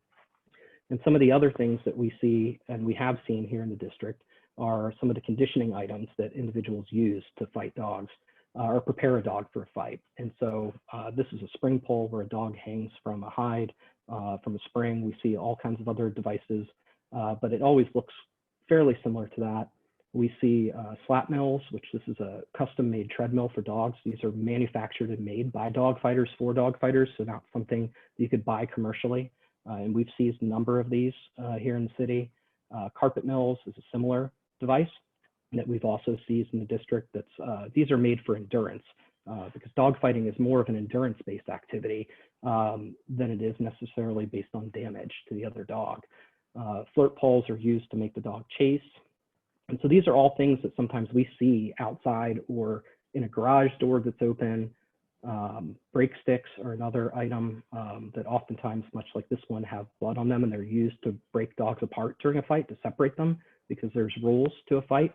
S5: And some of the other things that we see and we have seen here in the district are some of the conditioning items that individuals use to fight dogs or prepare a dog for a fight. And so this is a spring pole where a dog hangs from a hide, from a spring. We see all kinds of other devices, but it always looks fairly similar to that. We see slap mills, which this is a custom-made treadmill for dogs. These are manufactured and made by dog fighters for dog fighters, so not something that you could buy commercially. And we've seized a number of these here in the city. Carpet mills is a similar device that we've also seized in the district. These are made for endurance because dog fighting is more of an endurance-based activity than it is necessarily based on damage to the other dog. Flirt poles are used to make the dog chase. And so these are all things that sometimes we see outside or in a garage door that's open. Break sticks are another item that oftentimes, much like this one, have blood on them, and they're used to break dogs apart during a fight to separate them because there's rules to a fight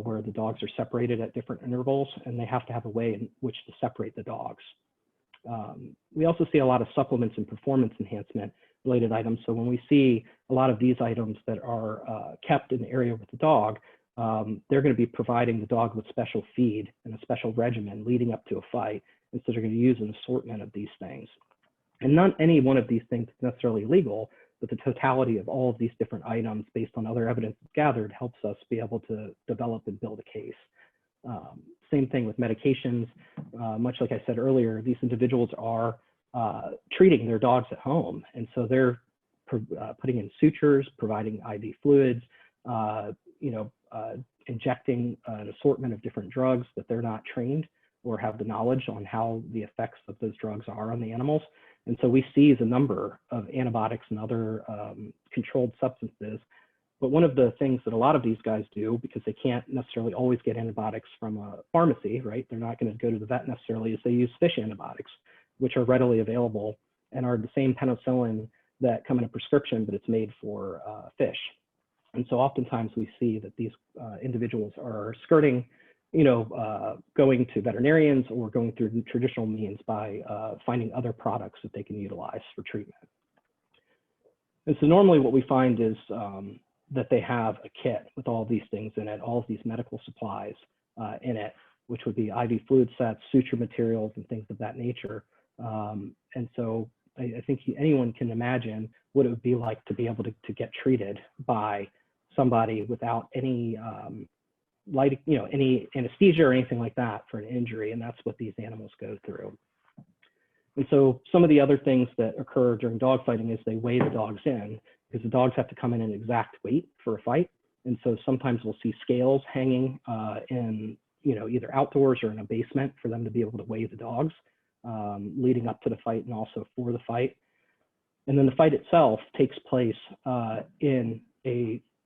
S5: where the dogs are separated at different intervals, and they have to have a way in which to separate the dogs. We also see a lot of supplements and performance enhancement related items. So when we see a lot of these items that are kept in the area with the dog, they're going to be providing the dog with special feed and a special regimen leading up to a fight. And so they're going to use an assortment of these things. And not any one of these things is necessarily illegal, but the totality of all of these different items based on other evidence gathered helps us be able to develop and build a case. Same thing with medications. Much like I said earlier, these individuals are treating their dogs at home. And so they're putting in sutures, providing IV fluids, injecting an assortment of different drugs that they're not trained or have the knowledge on how the effects of those drugs are on the animals. And so we seize a number of antibiotics and other controlled substances. But one of the things that a lot of these guys do, because they can't necessarily always get antibiotics from a pharmacy, right? They're not going to go to the vet necessarily, is they use fish antibiotics, which are readily available and are the same penicillin that come in a prescription, but it's made for fish. And so oftentimes we see that these individuals are skirting, going to veterinarians or going through traditional means by finding other products that they can utilize for treatment. And so normally what we find is that they have a kit with all these things in it, all of these medical supplies in it, which would be IV fluid sets, suture materials, and things of that nature. And so I think anyone can imagine what it would be like to be able to get treated by somebody without any any anesthesia or anything like that for an injury, and that's what these animals go through. And so some of the other things that occur during dogfighting is they weigh the dogs in, because the dogs have to come in an exact weight for a fight. And so sometimes we'll see scales hanging in, either outdoors or in a basement for them to be able to weigh the dogs leading up to the fight and also for the fight. And then the fight itself takes place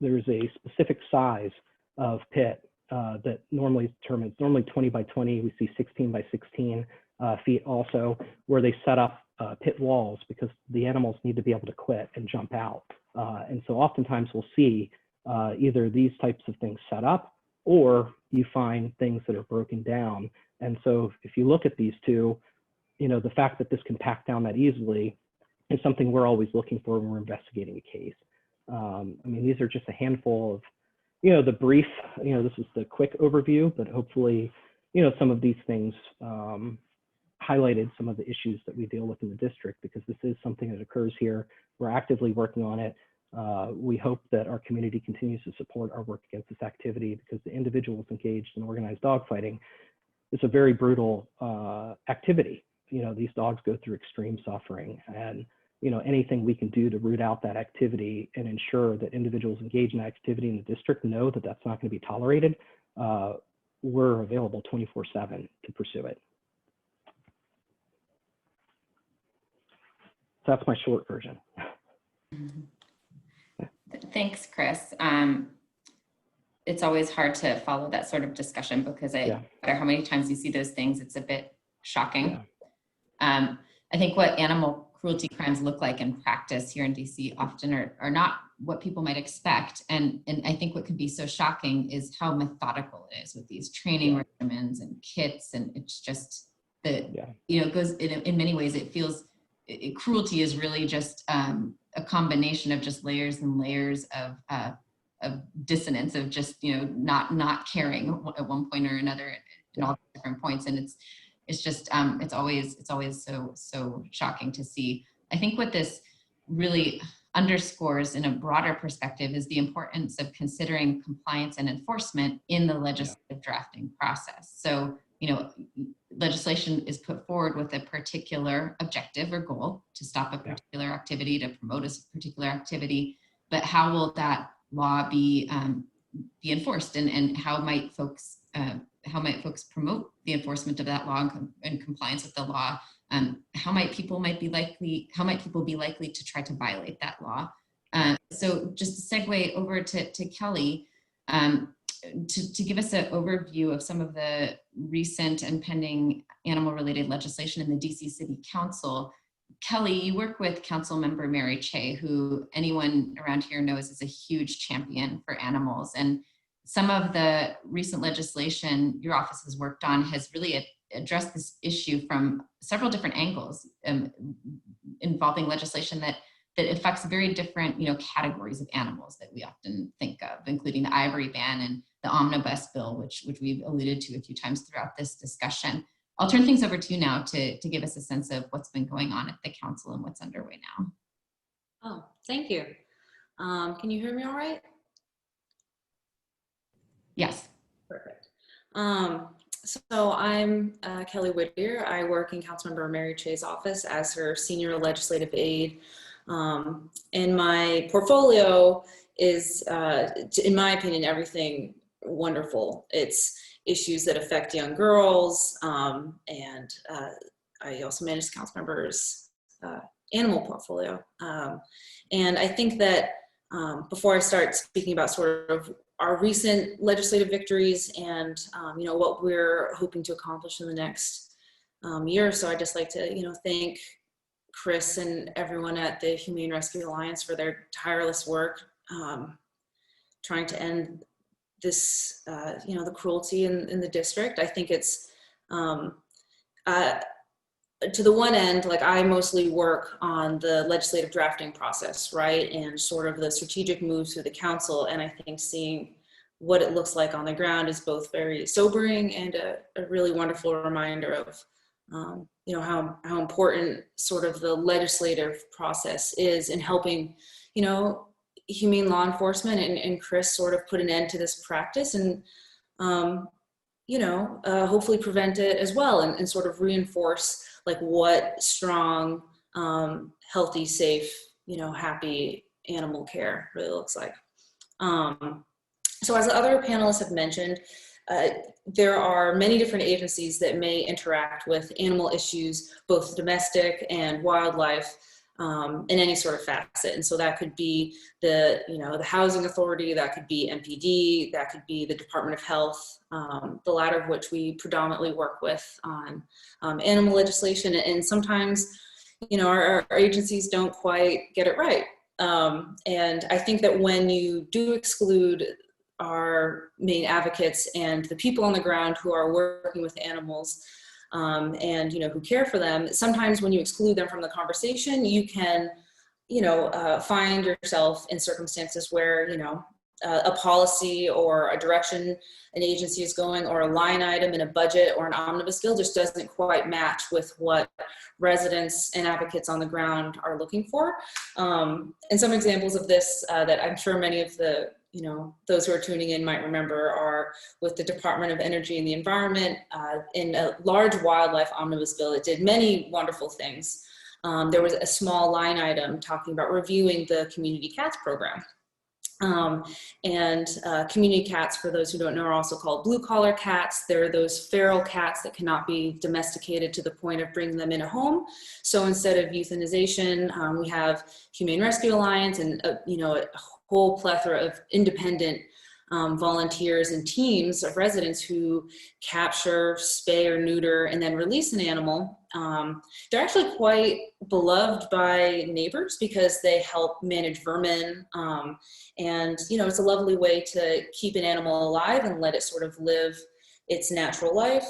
S5: there's a specific size of pit that normally determines, normally 20 by 20, we see 16 by 16 feet also, where they set up pit walls because the animals need to be able to quit and jump out. And so oftentimes we'll see either these types of things set up, or you find things that are broken down. And so if you look at these two, the fact that this can pack down that easily is something we're always looking for when we're investigating a case. These are just a handful of, the brief, this is the quick overview, but hopefully, some of these things highlighted some of the issues that we deal with in the district, because this is something that occurs here. We're actively working on it. We hope that our community continues to support our work against this activity, because the individuals engaged in organized dogfighting is a very brutal activity. These dogs go through extreme suffering, and anything we can do to root out that activity and ensure that individuals engaged in that activity in the district know that that's not going to be tolerated, we're available 24/7 to pursue it. So that's my short version.
S2: Thanks, Chris. It's always hard to follow that sort of discussion because no matter how many times you see those things, it's a bit shocking. Yeah. I think what animal cruelty crimes look like in practice here in DC often are not what people might expect. And I think what can be so shocking is how methodical it is with these training regimens and kits. And it's just that, it goes in many ways, it feels cruelty is really just a combination of just layers and layers of dissonance, of just, not caring at one point or another in all different points. And it's just, it's always so shocking to see. I think what this really underscores in a broader perspective is the importance of considering compliance and enforcement in the legislative drafting process. So, legislation is put forward with a particular objective or goal to stop a particular activity, to promote a particular activity, but how will that law be enforced, and how might folks promote the enforcement of that law and compliance with the law? How might people be likely to try to violate that law? So just to segue over to Kelly, to give us an overview of some of the recent and pending animal-related legislation in the DC City Council. Kelly, you work with Council Member Mary Che, who anyone around here knows is a huge champion for animals. And some of the recent legislation your office has worked on has really addressed this issue from several different angles, involving legislation that affects very different, categories of animals that we often think of, including the ivory ban and the omnibus bill, which we've alluded to a few times throughout this discussion. I'll turn things over to you now to give us a sense of what's been going on at the council and what's underway now.
S6: Oh, thank you. Can you hear me all right?
S2: Yes.
S6: Perfect. So I'm Kelly Whittier. I work in Councilmember Mary Che's office as her senior legislative aide. And my portfolio is, in my opinion, everything wonderful. It's issues that affect young girls, and I also manage the council members' animal portfolio. And I think that before I start speaking about sort of our recent legislative victories and what we're hoping to accomplish in the next year or so, I'd just like to thank Chris and everyone at the Humane Rescue Alliance for their tireless work trying to end this, the cruelty in the district. I think it's, to the one end, like I mostly work on the legislative drafting process, right? And sort of the strategic moves through the council. And I think seeing what it looks like on the ground is both very sobering and a really wonderful reminder of, how important sort of the legislative process is in helping, humane law enforcement and Chris sort of put an end to this practice and, hopefully prevent it as well and sort of reinforce like what strong, healthy, safe, happy animal care really looks like. So as the other panelists have mentioned, there are many different agencies that may interact with animal issues, both domestic and wildlife, in any sort of facet. And so that could be the Housing Authority, that could be MPD, that could be the Department of Health, the latter of which we predominantly work with on animal legislation. And sometimes, our agencies don't quite get it right. And I think that when you do exclude our main advocates and the people on the ground who are working with animals, and who care for them, sometimes when you exclude them from the conversation, you can find yourself in circumstances where a policy or a direction an agency is going, or a line item in a budget or an omnibus bill just doesn't quite match with what residents and advocates on the ground are looking for. And some examples of this that I'm sure many of the those who are tuning in might remember are with the Department of Energy and the Environment in a large wildlife omnibus bill. It did many wonderful things. There was a small line item talking about reviewing the community cats program. Community cats, for those who don't know, are also called blue collar cats. They're those feral cats that cannot be domesticated to the point of bringing them in a home. So instead of euthanization, we have Humane Rescue Alliance and a whole plethora of independent volunteers and teams of residents who capture, spay or neuter, and then release an animal. They're actually quite beloved by neighbors because they help manage vermin. And it's a lovely way to keep an animal alive and let it sort of live its natural life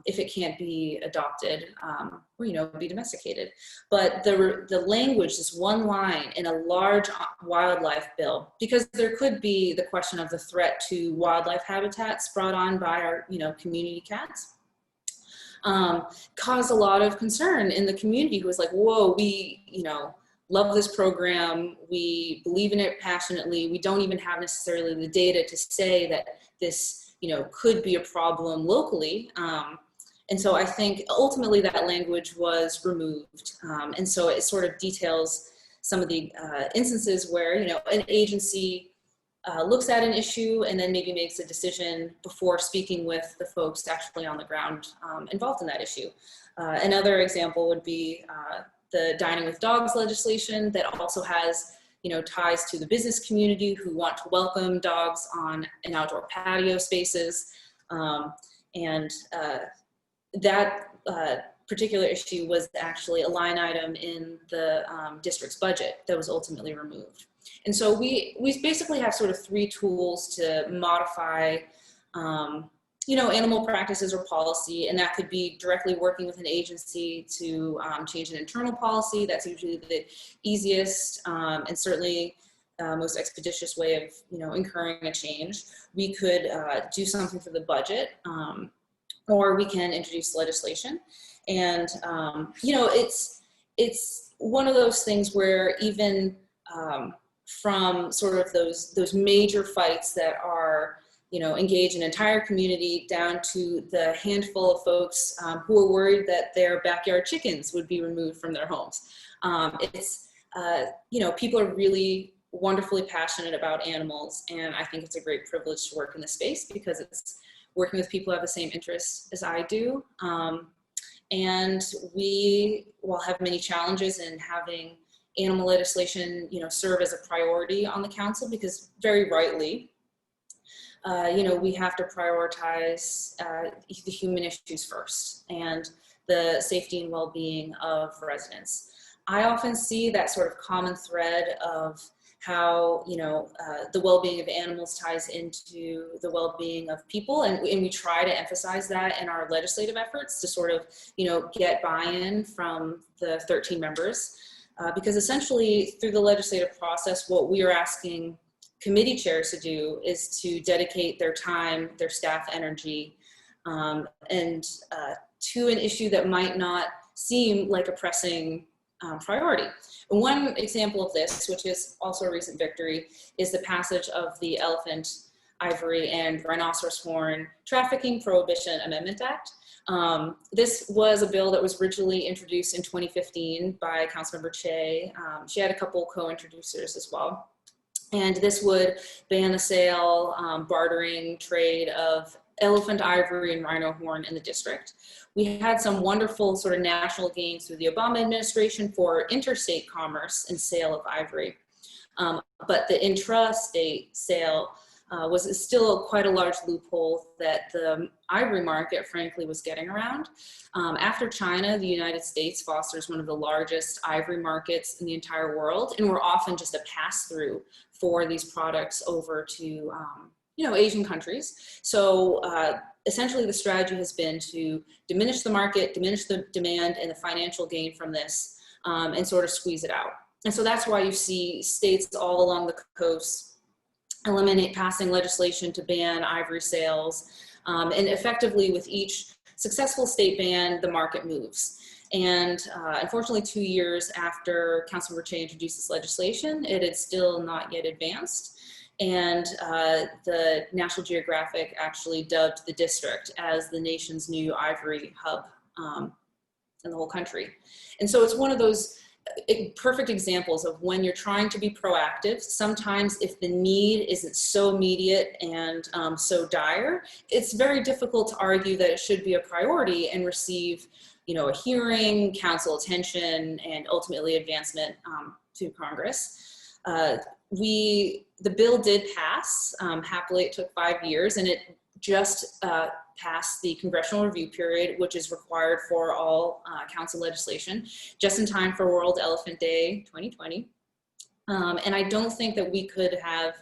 S6: if it can't be adopted or be domesticated. But the language, this one line in a large wildlife bill, because there could be the question of the threat to wildlife habitats brought on by our community cats, caused a lot of concern in the community who was like, whoa, we love this program, we believe in it passionately, we don't even have necessarily the data to say that this could be a problem locally. And so I think ultimately that language was removed. And so it sort of details some of the instances where, an agency looks at an issue and then maybe makes a decision before speaking with the folks actually on the ground involved in that issue. Another example would be the Dining with Dogs legislation that also has ties to the business community who want to welcome dogs on an outdoor patio spaces. That particular issue was actually a line item in the district's budget that was ultimately removed. And so we basically have sort of three tools to modify animal practices or policy, and that could be directly working with an agency to change an internal policy. That's usually the easiest and certainly most expeditious way of incurring a change. We could do something for the budget, or we can introduce legislation. And it's one of those things where even from sort of those major fights that are engage an entire community down to the handful of folks who are worried that their backyard chickens would be removed from their homes. People are really wonderfully passionate about animals, and I think it's a great privilege to work in this space because it's working with people who have the same interests as I do. And we will have many challenges in having animal legislation, serve as a priority on the council because very rightly, we have to prioritize the human issues first. And the safety and well-being of residents. I often see that sort of common thread of how, the well-being of animals ties into the well-being of people. And we try to emphasize that in our legislative efforts to sort of, get buy-in from the 13 members. Because essentially through the legislative process, what we are asking committee chairs to do is to dedicate their time, their staff energy, and to an issue that might not seem like a pressing priority. And one example of this, which is also a recent victory, is the passage of the Elephant, Ivory, and Rhinoceros Horn Trafficking Prohibition Amendment Act. This was a bill that was originally introduced in 2015 by Councilmember Che. She had a couple co-introducers as well. And this would ban the sale, bartering, trade of elephant ivory and rhino horn in the district. We had some wonderful sort of national gains through the Obama administration for interstate commerce and sale of ivory. But the intrastate sale was still quite a large loophole that the ivory market, frankly, was getting around. After China, the United States fosters one of the largest ivory markets in the entire world, and we're often just a pass-through for these products over to Asian countries. So essentially the strategy has been to diminish the market, diminish the demand and the financial gain from this, and sort of squeeze it out. And so that's why you see states all along the coast passing legislation to ban ivory sales. And effectively with each successful state ban, the market moves. And unfortunately, 2 years after Councilmember Che introduced this legislation, it had still not yet advanced. And the National Geographic actually dubbed the district as the nation's new ivory hub in the whole country. And so it's one of those perfect examples of when you're trying to be proactive. Sometimes if the need isn't so immediate and so dire, it's very difficult to argue that it should be a priority and receive a hearing, council attention, and ultimately advancement to Congress. The bill did pass. Happily, it took 5 years, and it just passed the congressional review period, which is required for all council legislation, just in time for World Elephant Day 2020. And I don't think that we could have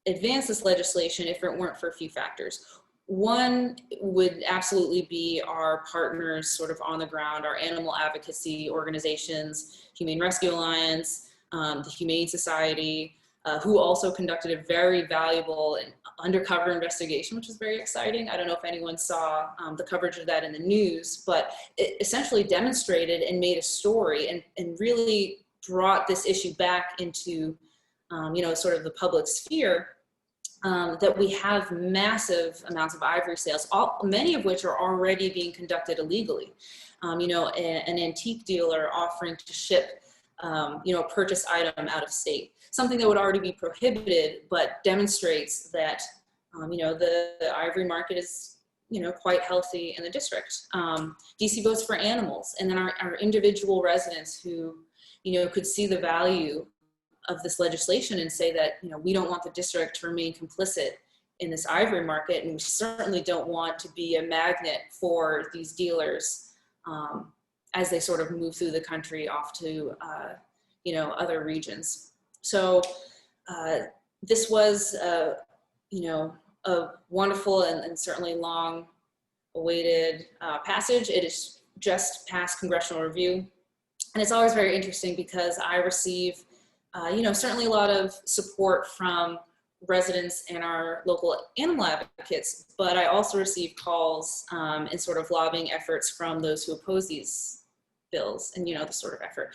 S6: advanced this legislation if it weren't for a few factors. One would absolutely be our partners sort of on the ground, our animal advocacy organizations, Humane Rescue Alliance, the Humane Society, who also conducted a very valuable and undercover investigation, which was very exciting. I don't know if anyone saw the coverage of that in the news, but it essentially demonstrated and made a story and really brought this issue back into, sort of the public sphere. That we have massive amounts of ivory sales, many of which are already being conducted illegally. An antique dealer offering to ship, a purchase item out of state, something that would already be prohibited, but demonstrates that, the ivory market is, quite healthy in the district. DC Votes for Animals, and then our individual residents who, could see the value of this legislation and say that, we don't want the district to remain complicit in this ivory market, and we certainly don't want to be a magnet for these dealers as they sort of move through the country off to, other regions. So this was, a wonderful and certainly long awaited passage. It is just past congressional review. And it's always very interesting because I receive certainly a lot of support from residents and our local animal advocates, but I also receive calls and sort of lobbying efforts from those who oppose these bills and, the sort of effort,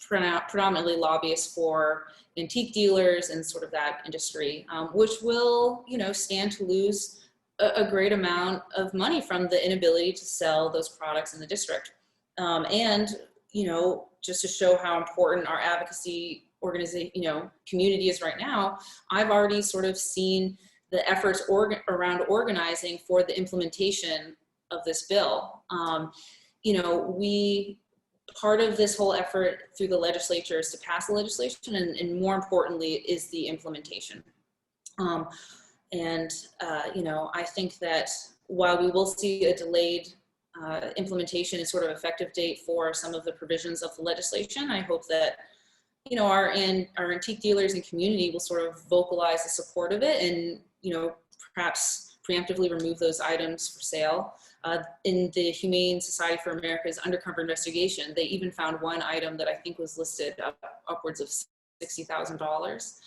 S6: predominantly lobbyists for antique dealers and sort of that industry, which will, stand to lose a great amount of money from the inability to sell those products in the district. And, just to show how important our advocacy community is right now, I've already sort of seen the efforts around organizing for the implementation of this bill. Part of this whole effort through the legislature is to pass the legislation, and more importantly is the implementation. I think that while we will see a delayed implementation and sort of effective date for some of the provisions of the legislation. I hope that, you know, our antique dealers and community will sort of vocalize the support of it and, you know, perhaps preemptively remove those items for sale. In the Humane Society for America's undercover investigation, they even found one item that I think was listed upwards of $60,000.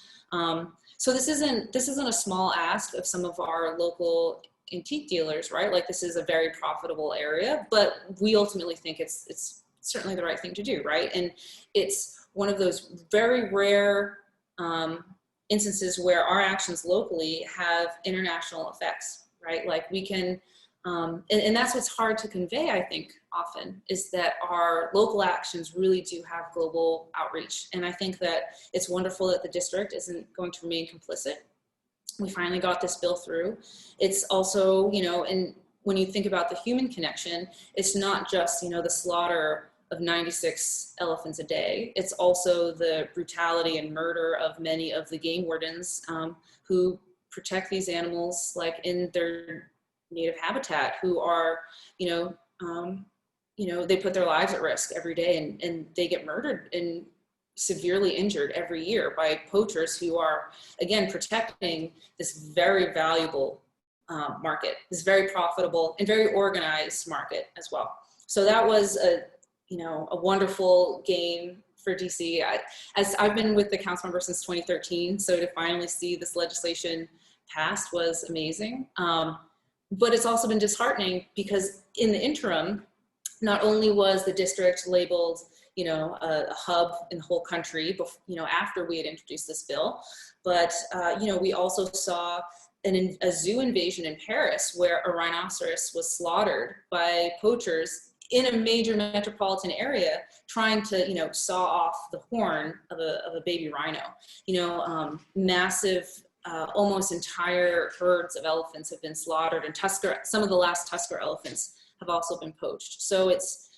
S6: So this isn't a small ask of some of our local antique dealers, right? Like, this is a very profitable area, but we ultimately think it's certainly the right thing to do, right? And it's one of those very rare instances where our actions locally have international effects, right? Like, we can, and that's what's hard to convey, I think, often, is that our local actions really do have global outreach. And I think that it's wonderful that the district isn't going to remain complicit. We finally got this bill through. It's also, you know, and when you think about the human connection, it's not just, you know, the slaughter of 96 elephants a day. It's also the brutality and murder of many of the game wardens who protect these animals, like, in their native habitat, who are, you know, they put their lives at risk every day, and they get murdered and severely injured every year by poachers who are, again, protecting this very valuable market, this very profitable and very organized market as well. So that was a wonderful gain for DC. As I've been with the council member since 2013, so to finally see this legislation passed was amazing. But it's also been disheartening because in the interim, not only was the district labeled, you know, a hub in the whole country, you know, after we had introduced this bill, but, you know, we also saw a zoo invasion in Paris where a rhinoceros was slaughtered by poachers in a major metropolitan area trying to, you know, saw off the horn of a baby rhino. You know, massive, almost entire herds of elephants have been slaughtered, and some of the last tusker elephants have also been poached. So it's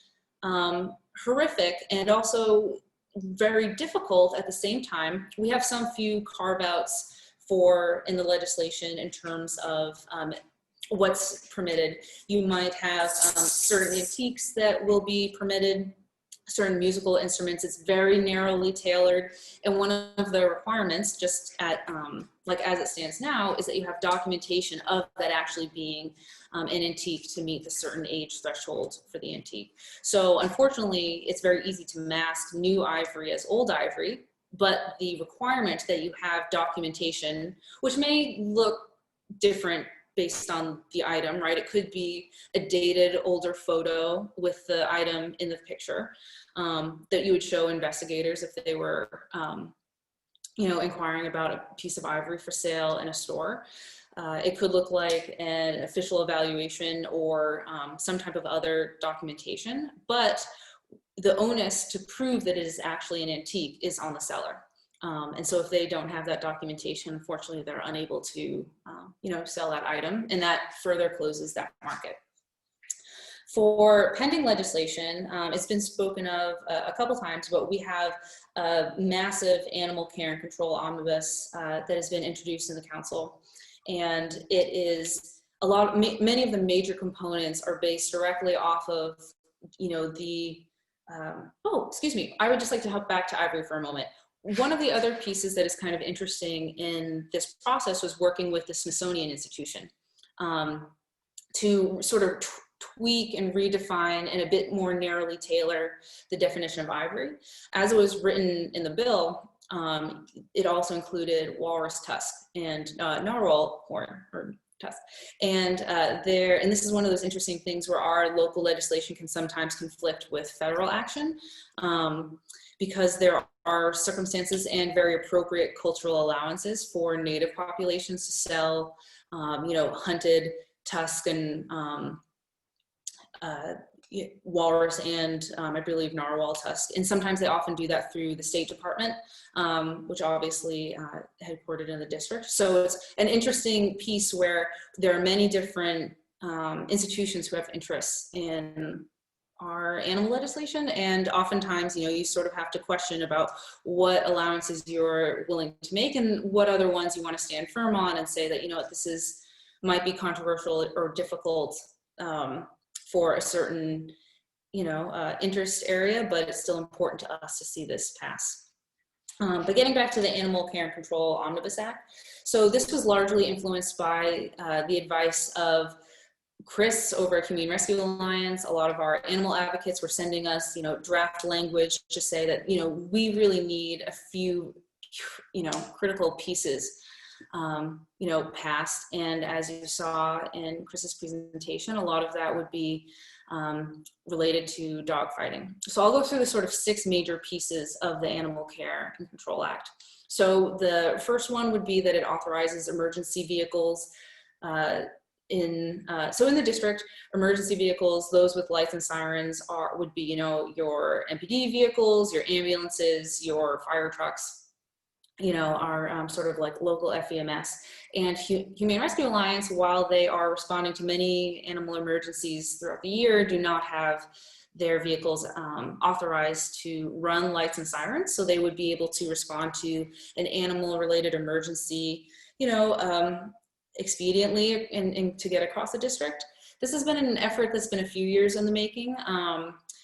S6: horrific and also very difficult at the same time. We have some few carve-outs in the legislation in terms of what's permitted. You might have certain antiques that will be permitted, certain musical instruments. It's very narrowly tailored. And one of the requirements, just at like as it stands now, is that you have documentation of that actually being an antique to meet the certain age threshold for the antique. So unfortunately, it's very easy to mask new ivory as old ivory, but the requirement that you have documentation, which may look different based on the item, right? It could be a dated older photo with the item in the picture that you would show investigators if they were, you know, inquiring about a piece of ivory for sale in a store. It could look like an official evaluation or some type of other documentation, but the onus to prove that it is actually an antique is on the seller. And so if they don't have that documentation, unfortunately, they're unable to, you know, sell that item, and that further closes that market. For pending legislation, it's been spoken of a couple times, but we have a massive animal care and control omnibus that has been introduced in the council. And it is many of the major components are based directly off of, you know, the, oh, excuse me, I would just like to hop back to ivory for a moment. One of the other pieces that is kind of interesting in this process was working with the Smithsonian Institution to sort of tweak and redefine and a bit more narrowly tailor the definition of ivory. As it was written in the bill, it also included walrus tusk and narwhal horn or tusk. And this is one of those interesting things where our local legislation can sometimes conflict with federal action because there are circumstances and very appropriate cultural allowances for native populations to sell, you know, hunted tusk and walrus and I believe narwhal tusk. And sometimes they often do that through the State Department, which obviously headquartered in the district. So it's an interesting piece where there are many different institutions who have interests in our animal legislation. And oftentimes, you know, you sort of have to question about what allowances you're willing to make and what other ones you want to stand firm on and say that, you know, this might be controversial or difficult for a certain, interest area, but it's still important to us to see this pass. But getting back to the Animal Care and Control Omnibus Act. So this was largely influenced by the advice of Chris over at Humane Rescue Alliance. A lot of our animal advocates were sending us, draft language to say that, we really need a few, critical pieces, passed. And as you saw in Chris's presentation, a lot of that would be related to dog fighting. So I'll go through the sort of 6 major pieces of the Animal Care and Control Act. So the first one would be that it authorizes emergency vehicles in the district. Emergency vehicles, those with lights and sirens would be, your MPD vehicles, your ambulances, your fire trucks, our sort of like local FEMS. And Humane Rescue Alliance, while they are responding to many animal emergencies throughout the year, do not have their vehicles authorized to run lights and sirens. So they would be able to respond to an animal related emergency, expediently and to get across the district. This has been an effort that's been a few years in the making.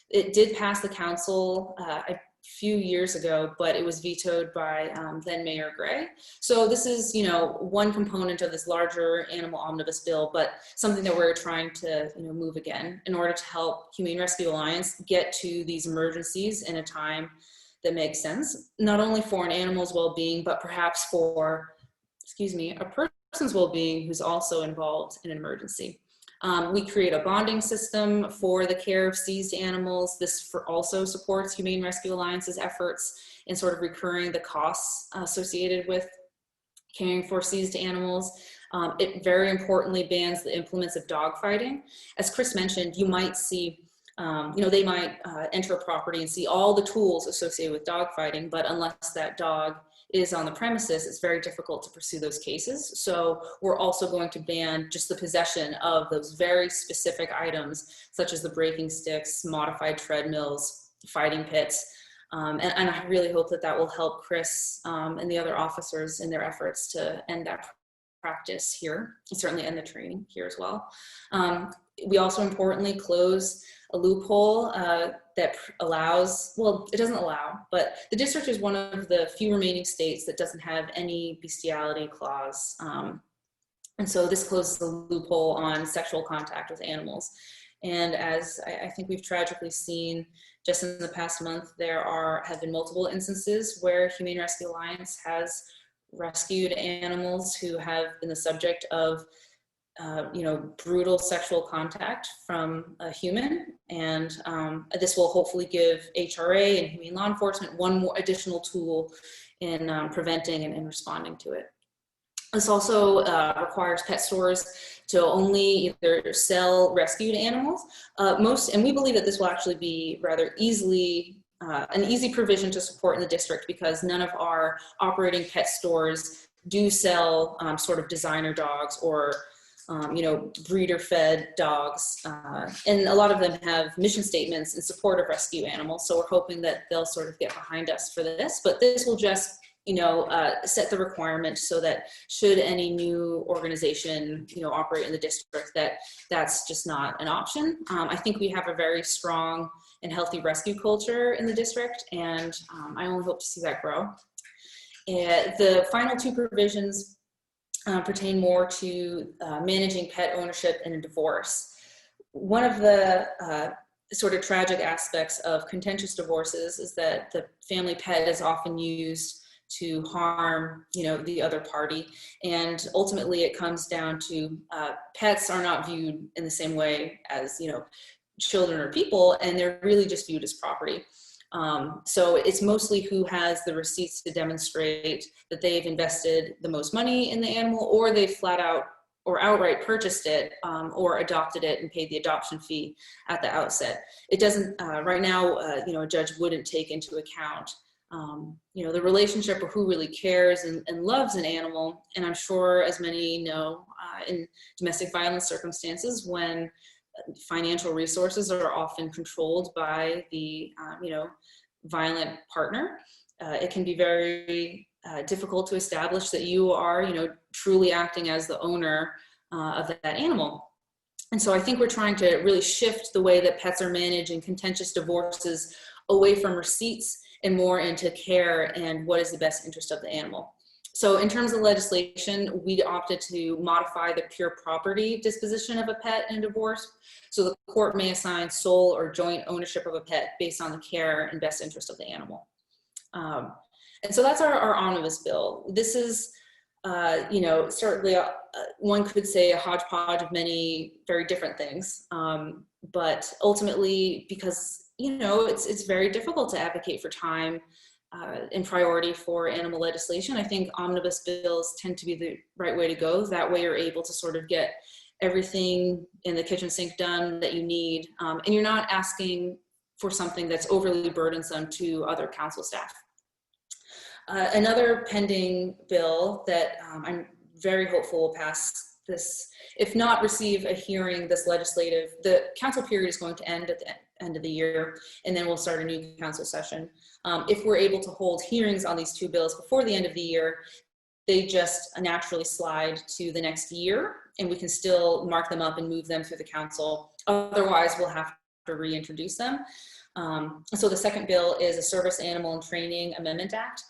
S6: It did pass the council a few years ago, but it was vetoed by then Mayor Gray. So this is, one component of this larger animal omnibus bill, but something that we're trying to, move again in order to help Humane Rescue Alliance get to these emergencies in a time that makes sense, not only for an animal's well-being, but perhaps for, a person's well-being who's also involved in an emergency. We create a bonding system for the care of seized animals. This also supports Humane Rescue Alliance's efforts in sort of recurring the costs associated with caring for seized animals. It very importantly bans the implements of dog fighting. As Chris mentioned, you might see, they might enter a property and see all the tools associated with dog fighting, but unless that dog is on the premises, it's very difficult to pursue those cases. So we're also going to ban just the possession of those very specific items, such as the breaking sticks, modified treadmills, fighting pits. And I really hope that will help Chris and the other officers in their efforts to end that practice here, and certainly end the training here as well. We also importantly close a loophole that allows, well, it doesn't allow, but the district is one of the few remaining states that doesn't have any bestiality clause. And so this closes the loophole on sexual contact with animals. And as I think we've tragically seen just in the past month, there have been multiple instances where Humane Rescue Alliance has rescued animals who have been the subject of brutal sexual contact from a human. And this will hopefully give HRA and humane law enforcement one more additional tool in preventing and responding to it. This also requires pet stores to only either sell rescued animals. And we believe that this will actually be rather easily an easy provision to support in the district, because none of our operating pet stores do sell sort of designer dogs or breeder-fed dogs, and a lot of them have mission statements in support of rescue animals. So we're hoping that they'll sort of get behind us for this. But this will just, set the requirement so that should any new organization, operate in the district, that's just not an option. I think we have a very strong and healthy rescue culture in the district, and I only hope to see that grow. The final 2 provisions pertain more to managing pet ownership in a divorce. One of the sort of tragic aspects of contentious divorces is that the family pet is often used to harm, the other party. And ultimately it comes down to pets are not viewed in the same way as, children or people, and they're really just viewed as property. So it's mostly who has the receipts to demonstrate that they've invested the most money in the animal, or they flat out or outright purchased it, or adopted it and paid the adoption fee at the outset. It doesn't, right now, a judge wouldn't take into account, the relationship or who really cares and loves an animal. And I'm sure, as many know, in domestic violence circumstances, when financial resources are often controlled by the, violent partner, it can be very difficult to establish that you are, truly acting as the owner of that animal. And so I think we're trying to really shift the way that pets are managed in contentious divorces away from receipts and more into care and what is the best interest of the animal. So in terms of legislation, we opted to modify the pure property disposition of a pet in a divorce. So the court may assign sole or joint ownership of a pet based on the care and best interest of the animal. And so that's our omnibus bill. This is, you know, certainly one could say a hodgepodge of many very different things. But ultimately, because, you know, it's very difficult to advocate for time and priority for animal legislation, I think omnibus bills tend to be the right way to go. That way you're able to sort of get everything in the kitchen sink done that you need. And you're not asking for something that's overly burdensome to other council staff. Another pending bill that I'm very hopeful will pass this, if not receive a hearing this legislative, the council period is going to end at the end of the year, and then we'll start a new council session. If we're able to hold hearings on these two bills before the end of the year, they just naturally slide to the next year, and we can still mark them up and move them through the council. Otherwise, we'll have to reintroduce them. So the second bill is a Service Animal and Training Amendment Act.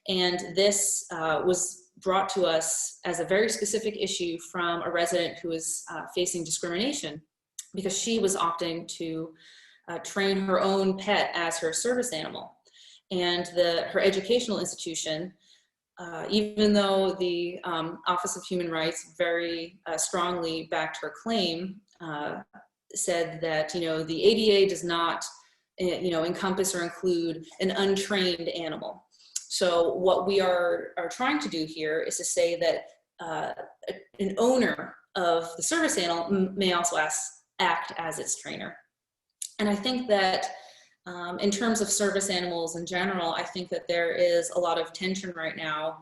S6: And this was brought to us as a very specific issue from a resident who was facing discrimination because she was opting to train her own pet as her service animal. And her educational institution, even though the Office of Human Rights very strongly backed her claim, said that, you know, the ADA does not, you know, encompass or include an untrained animal. So what we are trying to do here is to say that an owner of the service animal may also act as its trainer. And I think that in terms of service animals in general, I think that there is a lot of tension right now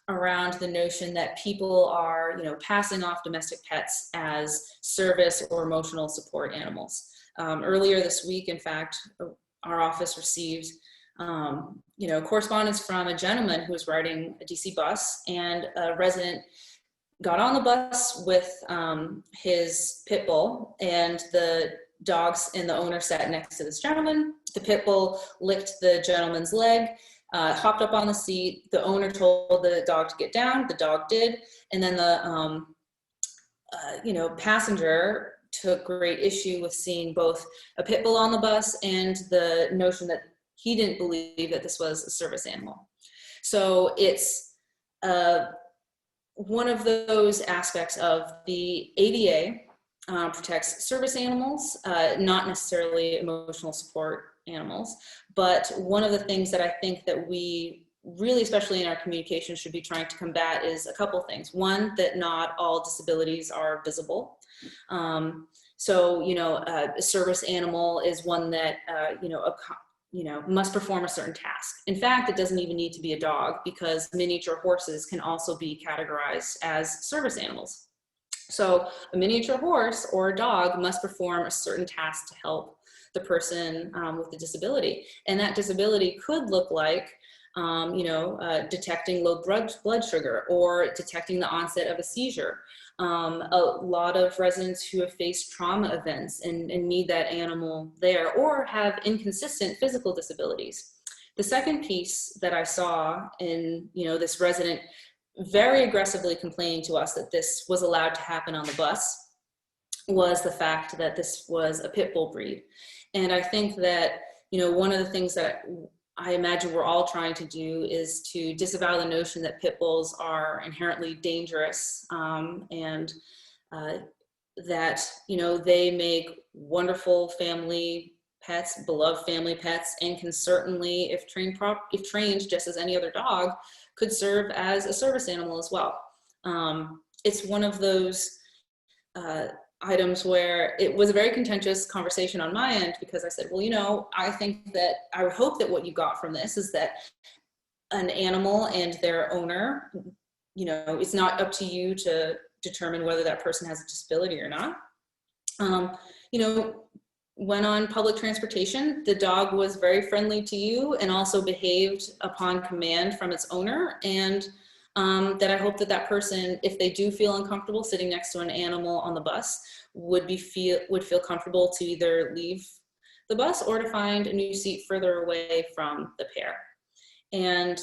S6: around the notion that people are, you know, passing off domestic pets as service or emotional support animals. Earlier this week, in fact, our office received you know, correspondence from a gentleman who was riding a DC bus, and a resident got on the bus with his pit bull, and the dogs and the owner sat next to this gentleman. The pit bull licked the gentleman's leg, hopped up on the seat. The owner told the dog to get down. The dog did, and then the you know, passenger took great issue with seeing both a pit bull on the bus and the notion that he didn't believe that this was a service animal. So it's one of those aspects of the ADA protects service animals, not necessarily emotional support animals. But one of the things that I think that we really, especially in our communication, should be trying to combat is a couple things. One, that not all disabilities are visible. So, you know, a service animal is one that, you know, must perform a certain task. In fact, it doesn't even need to be a dog, because miniature horses can also be categorized as service animals. So a miniature horse or a dog must perform a certain task to help the person with the disability. And that disability could look like, you know, detecting low blood sugar or detecting the onset of a seizure. A lot of residents who have faced trauma events and need that animal there, or have inconsistent physical disabilities. The second piece that I saw in, you know, this resident very aggressively complaining to us that this was allowed to happen on the bus was the fact that this was a pit bull breed. And I think that, you know, one of the things that I imagine we're all trying to do is to disavow the notion that pit bulls are inherently dangerous, and that, you know, they make wonderful family pets, beloved family pets, and can certainly, if trained just as any other dog, could serve as a service animal as well. It's one of those items where it was a very contentious conversation on my end, because I said, well, you know, I would hope that what you got from this is that an animal and their owner, you know, it's not up to you to determine whether that person has a disability or not. You know, when on public transportation, the dog was very friendly to you and also behaved upon command from its owner. And that I hope that that person, if they do feel uncomfortable sitting next to an animal on the bus, would feel comfortable to either leave the bus or to find a new seat further away from the pair. And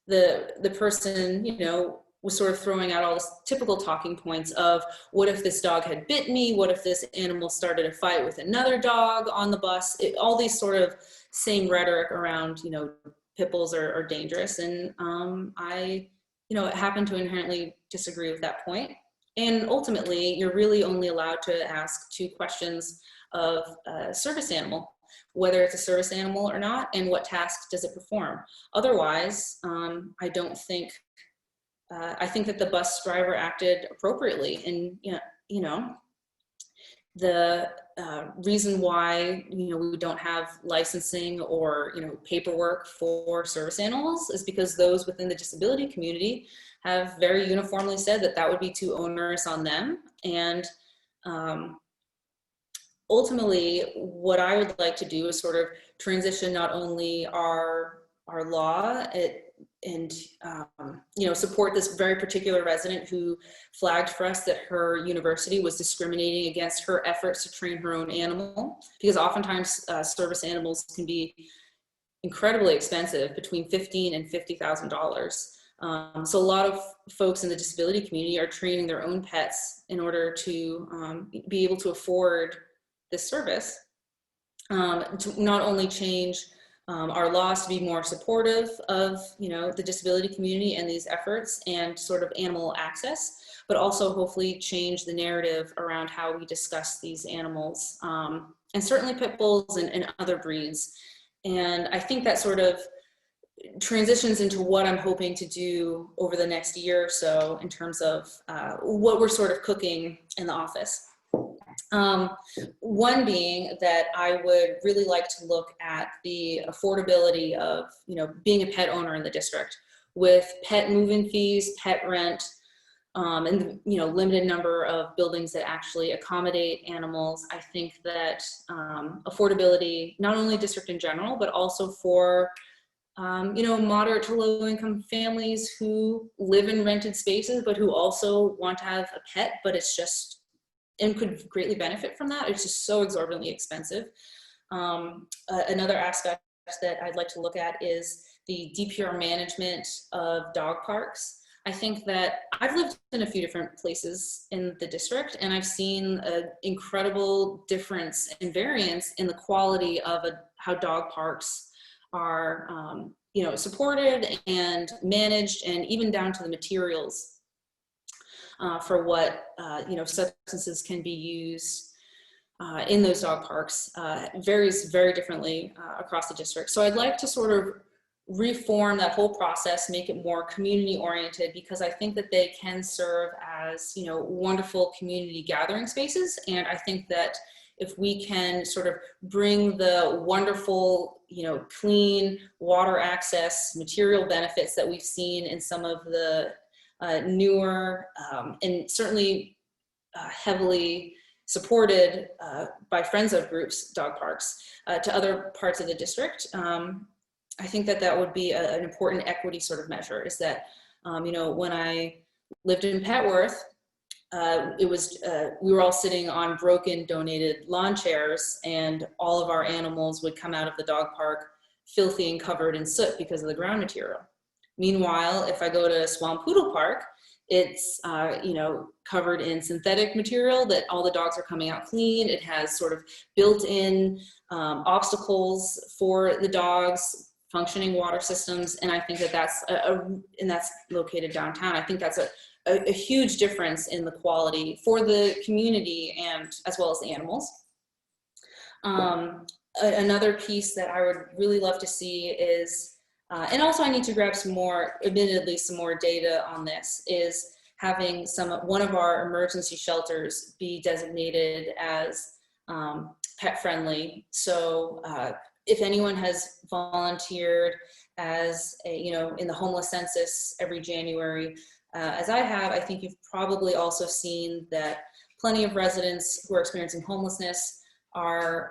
S6: the person, you know, was sort of throwing out all the typical talking points of, what if this dog had bit me? What if this animal started a fight with another dog on the bus? All these sort of same rhetoric around, you know, pit bulls are dangerous. And I, you know, happen to inherently disagree with that point. And ultimately, you're really only allowed to ask 2 questions of a service animal, whether it's a service animal or not, and what task does it perform. Otherwise, I don't think, I think that the bus driver acted appropriately. And, you know, the reason why, you know, we don't have licensing or, you know, paperwork for service animals is because those within the disability community have very uniformly said that that would be too onerous on them. And ultimately, what I would like to do is sort of transition not only our law and you know, support this very particular resident who flagged for us that her university was discriminating against her efforts to train her own animal, because oftentimes service animals can be incredibly expensive, between $15,000 and $50,000. So a lot of folks in the disability community are training their own pets in order to be able to afford this service, to not only change our laws to be more supportive of, you know, the disability community and these efforts and sort of animal access, but also hopefully change the narrative around how we discuss these animals, and certainly pit bulls and other breeds. And I think that sort of transitions into what I'm hoping to do over the next year or so in terms of what we're sort of cooking in the office. One being that I would really like to look at the affordability of, you know, being a pet owner in the district, with pet move-in fees, pet rent, and the, you know, limited number of buildings that actually accommodate animals. I think that affordability, not only district in general, but also for you know, moderate to low income families who live in rented spaces, but who also want to have a pet, but it's just, and could greatly benefit from that. It's just so exorbitantly expensive. Another aspect that I'd like to look at is the DPR management of dog parks. I think that I've lived in a few different places in the district, and I've seen an incredible difference and variance in the quality of how dog parks are, you know, supported and managed, and even down to the materials for what, you know, substances can be used in those dog parks. Varies very differently across the district. So I'd like to sort of reform that whole process, make it more community oriented, because I think that they can serve as, you know, wonderful community gathering spaces. And I think that if we can sort of bring the wonderful, you know, clean water access material benefits that we've seen in some of the newer and certainly heavily supported by friends of groups dog parks to other parts of the district, I think that that would be an important equity sort of measure. Is that, you know, when I lived in Petworth, it was we were all sitting on broken donated lawn chairs, and all of our animals would come out of the dog park filthy and covered in soot because of the ground material. Meanwhile, if I go to Swamp Poodle Park, it's you know, covered in synthetic material that all the dogs are coming out clean. It has sort of built-in obstacles for the dogs, functioning water systems, and I think that that's and that's located downtown. I think that's a huge difference in the quality for the community and as well as the animals. Another piece that I would really love to see is, and also I need to grab some more, admittedly, some more data on this, is having one of our emergency shelters be designated as pet friendly. So if anyone has volunteered as a, you know, in the homeless census every January, as I have, I think you've probably also seen that plenty of residents who are experiencing homelessness are,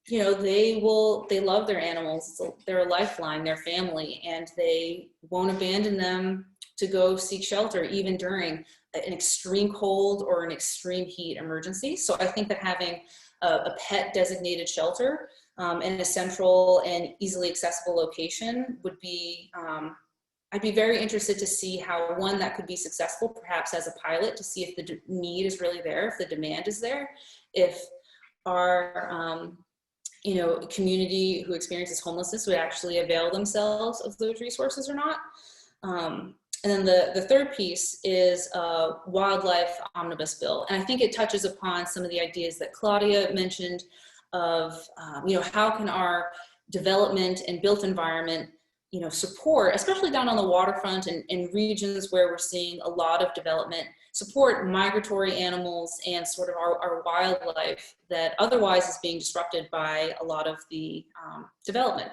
S6: you know, they love their animals. They're a lifeline, their family, and they won't abandon them to go seek shelter even during an extreme cold or an extreme heat emergency. So I think that having a pet designated shelter in a central and easily accessible location would be, I'd be very interested to see how one that could be successful, perhaps as a pilot, to see if the need is really there, if the demand is there, if our community who experiences homelessness would actually avail themselves of those resources or not. And then the third piece is a wildlife omnibus bill. And I think it touches upon some of the ideas that Claudia mentioned of, how can our development and built environment, support, especially down on the waterfront and in regions where we're seeing a lot of development, support migratory animals and sort of our wildlife that otherwise is being disrupted by a lot of the development.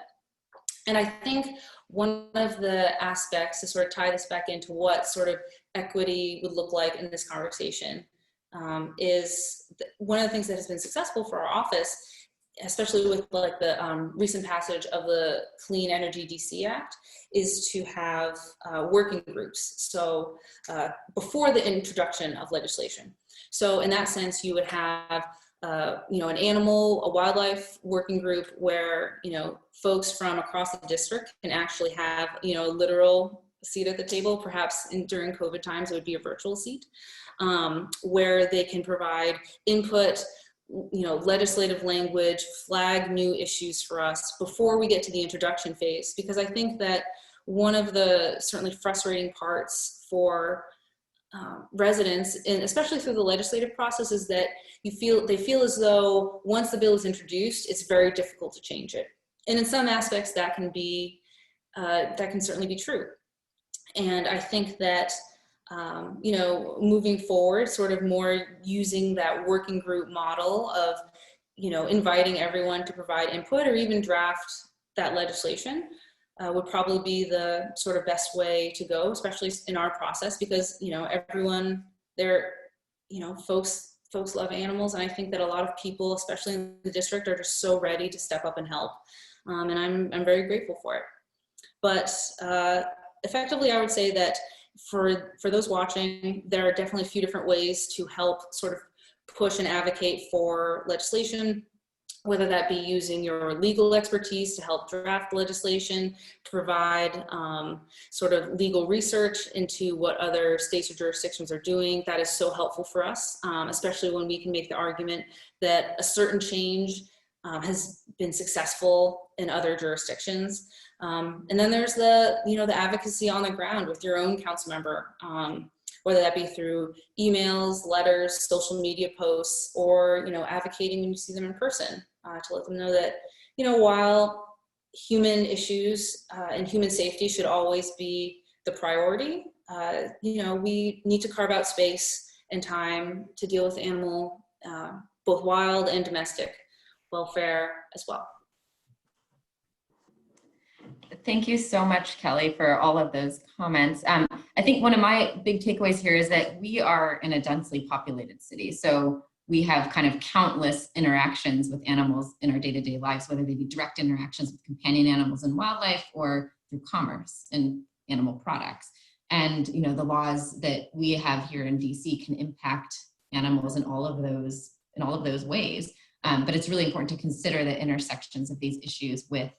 S6: And I think one of the aspects to sort of tie this back into what sort of equity would look like in this conversation is one of the things that has been successful for our office, especially with like the recent passage of the Clean Energy DC Act, is to have working groups. So before the introduction of legislation. So in that sense, you would have an animal, a wildlife working group where, folks from across the district can actually have, a literal seat at the table. Perhaps during COVID times, it would be a virtual seat, where they can provide input, legislative language, flag new issues for us before we get to the introduction phase. Because I think that one of the certainly frustrating parts for residents, and especially through the legislative process, is that they feel as though once the bill is introduced, it's very difficult to change it. And in some aspects, that can certainly be true. And I think that moving forward, sort of more using that working group model of, inviting everyone to provide input or even draft that legislation would probably be the sort of best way to go, especially in our process, because, everyone there, folks love animals. And I think that a lot of people, especially in the district, are just so ready to step up and help. And I'm very grateful for it. But effectively, I would say that for those watching, there are definitely a few different ways to help sort of push and advocate for legislation, whether that be using your legal expertise to help draft legislation, to provide sort of legal research into what other states or jurisdictions are doing. That is so helpful for us, especially when we can make the argument that a certain change has been successful in other jurisdictions. And then there's the advocacy on the ground with your own council member, whether that be through emails, letters, social media posts, or, advocating when you see them in person, to let them know that, while human issues and human safety should always be the priority, we need to carve out space and time to deal with animal, both wild and domestic welfare as well.
S2: Thank you so much, Kelly, for all of those comments. I think one of my big takeaways here is that we are in a densely populated city. So we have kind of countless interactions with animals in our day-to-day lives, whether they be direct interactions with companion animals and wildlife or through commerce and animal products. And, the laws that we have here in DC can impact animals in all of those ways. But it's really important to consider the intersections of these issues with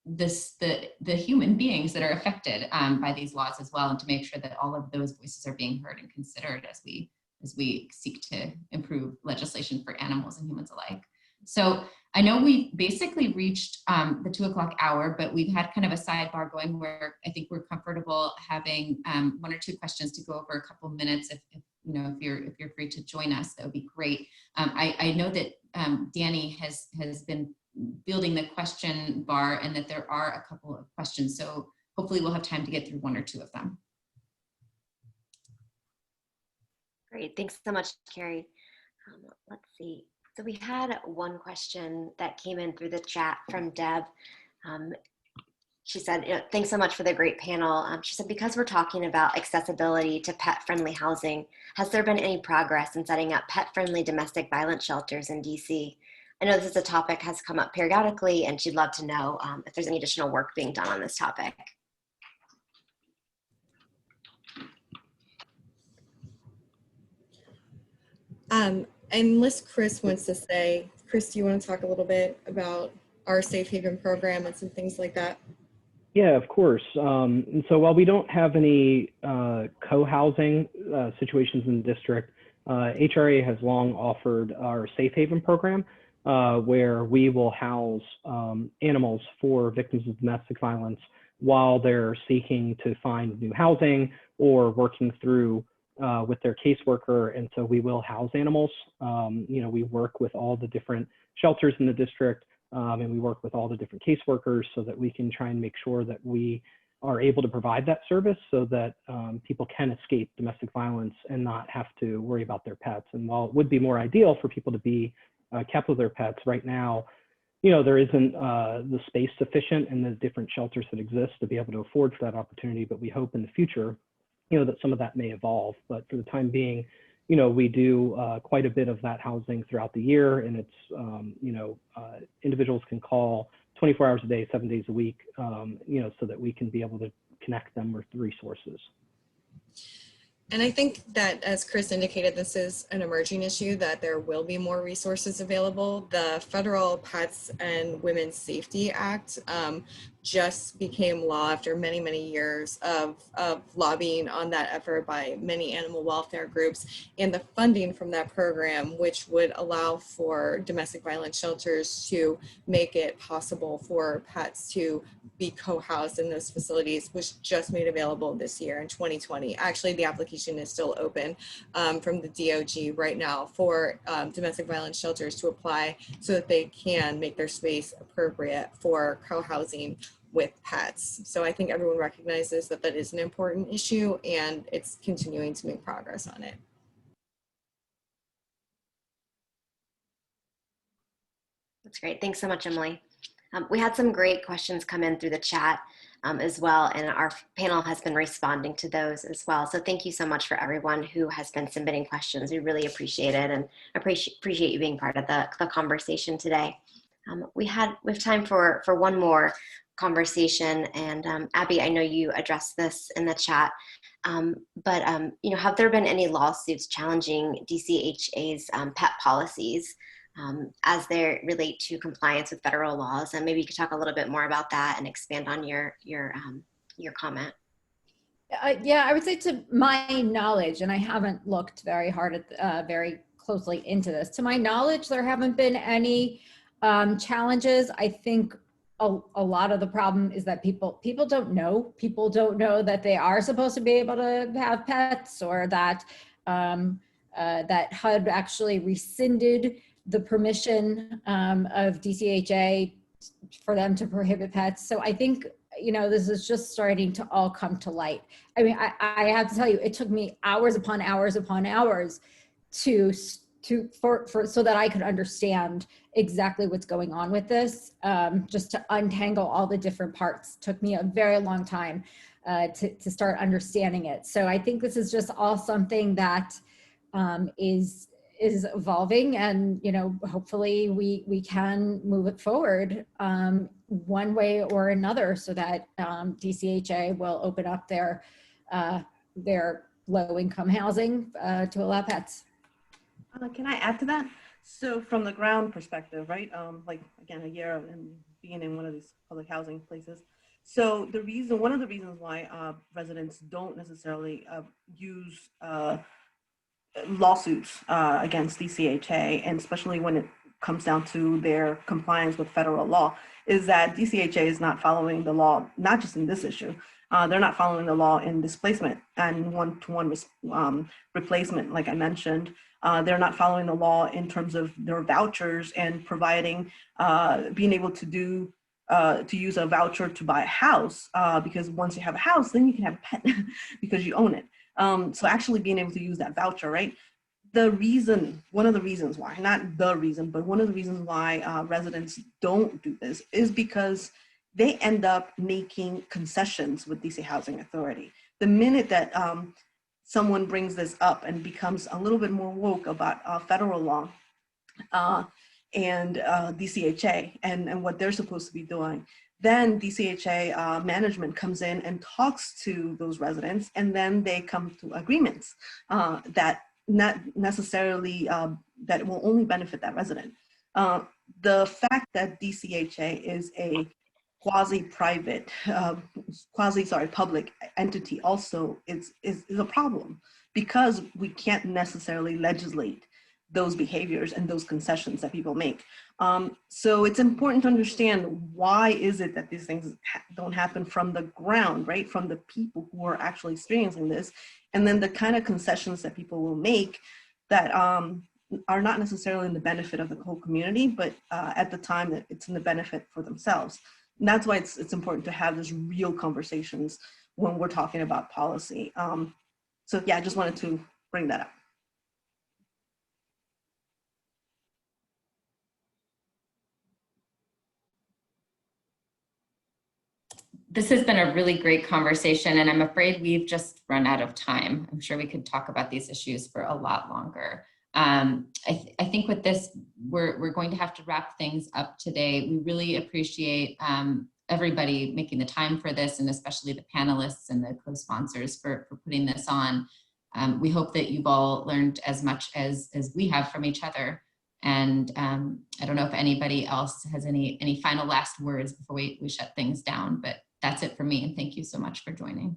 S2: the human beings that are affected by these laws as well, and to make sure that all of those voices are being heard and considered as we seek to improve legislation for animals and humans alike. So I know we basically reached the 2 o'clock hour, but we've had kind of a sidebar going where I think we're comfortable having 1 or 2 questions to go over a couple minutes. If you're free to join us, that would be great. I know that Danny has been building the question bar and that there are a couple of questions. So hopefully we'll have time to get through 1 or 2 of them.
S7: Great, thanks so much, Carrie. Let's see. So we had one question that came in through the chat from Deb. She said, thanks so much for the great panel. She said, because we're talking about accessibility to pet-friendly housing, has there been any progress in setting up pet-friendly domestic violence shelters in DC? I know this is a topic has come up periodically, and she'd love to know if there's any additional work being done on this topic.
S1: Unless Chris wants to say, Chris, do you want to talk a little bit about our safe haven program and some things like that?
S5: Yeah, of course. And so while we don't have any co-housing situations in the district, HRA has long offered our safe haven program, where we will house animals for victims of domestic violence while they're seeking to find new housing or working through with their caseworker. And so we will house animals. We work with all the different shelters in the district, and we work with all the different caseworkers so that we can try and make sure that we are able to provide that service so that people can escape domestic violence and not have to worry about their pets. And while it would be more ideal for people to be kept with their pets right now, there isn't the space sufficient in the different shelters that exist to be able to afford for that opportunity. But we hope in the future, that some of that may evolve. But for the time being, we do quite a bit of that housing throughout the year, and it's, individuals can call 24 hours a day, 7 days a week, so that we can be able to connect them with resources.
S1: And I think that, as Chris indicated, this is an emerging issue, that there will be more resources available. The Federal Pets and Women's Safety Act just became law after many, many years of lobbying on that effort by many animal welfare groups. And the funding from that program, which would allow for domestic violence shelters to make it possible for pets to be co-housed in those facilities, was just made available this year in 2020. Actually, the application is still open from the DOG right now for domestic violence shelters to apply so that they can make their space appropriate for co-housing with pets. So I think everyone recognizes that that is an important issue, and it's continuing to make progress on it.
S7: That's great. Thanks so much, Emily. We had some great questions come in through the chat as well, and our panel has been responding to those as well. So thank you so much for everyone who has been submitting questions. We really appreciate it, and appreciate you being part of the conversation today. We have time for one more conversation, and Abby, I know you addressed this in the chat, but have there been any lawsuits challenging DCHA's pet policies as they relate to compliance with federal laws? And maybe you could talk a little bit more about that and expand on your comment.
S3: Yeah, I would say, to my knowledge, and I haven't looked very hard at very closely into this, to my knowledge, there haven't been any challenges. I think a lot of the problem is that people don't know. People don't know that they are supposed to be able to have pets, or that that HUD actually rescinded the permission of DCHA for them to prohibit pets. So I think, this is just starting to all come to light. I mean, I have to tell you, it took me hours upon hours upon hours so that I could understand exactly what's going on with this, just to untangle all the different parts. Took me a very long time to start understanding it. So I think this is just all something that is evolving, and hopefully we can move it forward one way or another, so that DCHA will open up their low-income housing to allow pets.
S4: Can I add to that? So from the ground perspective, right? Like, again, a year and being in one of these public housing places. So one of the reasons why residents don't necessarily use lawsuits against DCHA, and especially when it comes down to their compliance with federal law, is that DCHA is not following the law, not just in this issue. They're not following the law in displacement and one-to-one replacement, like I mentioned. They're not following the law in terms of their vouchers and providing, being able to use a voucher to buy a house, because once you have a house, then you can have a pet because you own it. So actually being able to use that voucher, right? One of the reasons why, not the reason, but one of the reasons why residents don't do this is because they end up making concessions with DC Housing Authority. The minute that someone brings this up and becomes a little bit more woke about federal law and DCHA and what they're supposed to be doing, then DCHA management comes in and talks to those residents, and then they come to agreements that not necessarily that it will only benefit that resident. The fact that DCHA is a quasi-private, public entity also is a problem, because we can't necessarily legislate those behaviors and those concessions that people make. So it's important to understand, why is it that these things don't happen from the ground, right? From the people who are actually experiencing this, and then the kind of concessions that people will make that are not necessarily in the benefit of the whole community, but at the time that it's in the benefit for themselves. And that's why it's important to have these real conversations when we're talking about policy. So yeah, I just wanted to bring that up.
S2: This has been a really great conversation, and I'm afraid we've just run out of time. I'm sure we could talk about these issues for a lot longer. I think with this, we're going to have to wrap things up today. We really appreciate everybody making the time for this, and especially the panelists and the co-sponsors for putting this on. We hope that you've all learned as much as we have from each other. And I don't know if anybody else has any final last words before we shut things down, but that's it for me. And thank you so much for joining.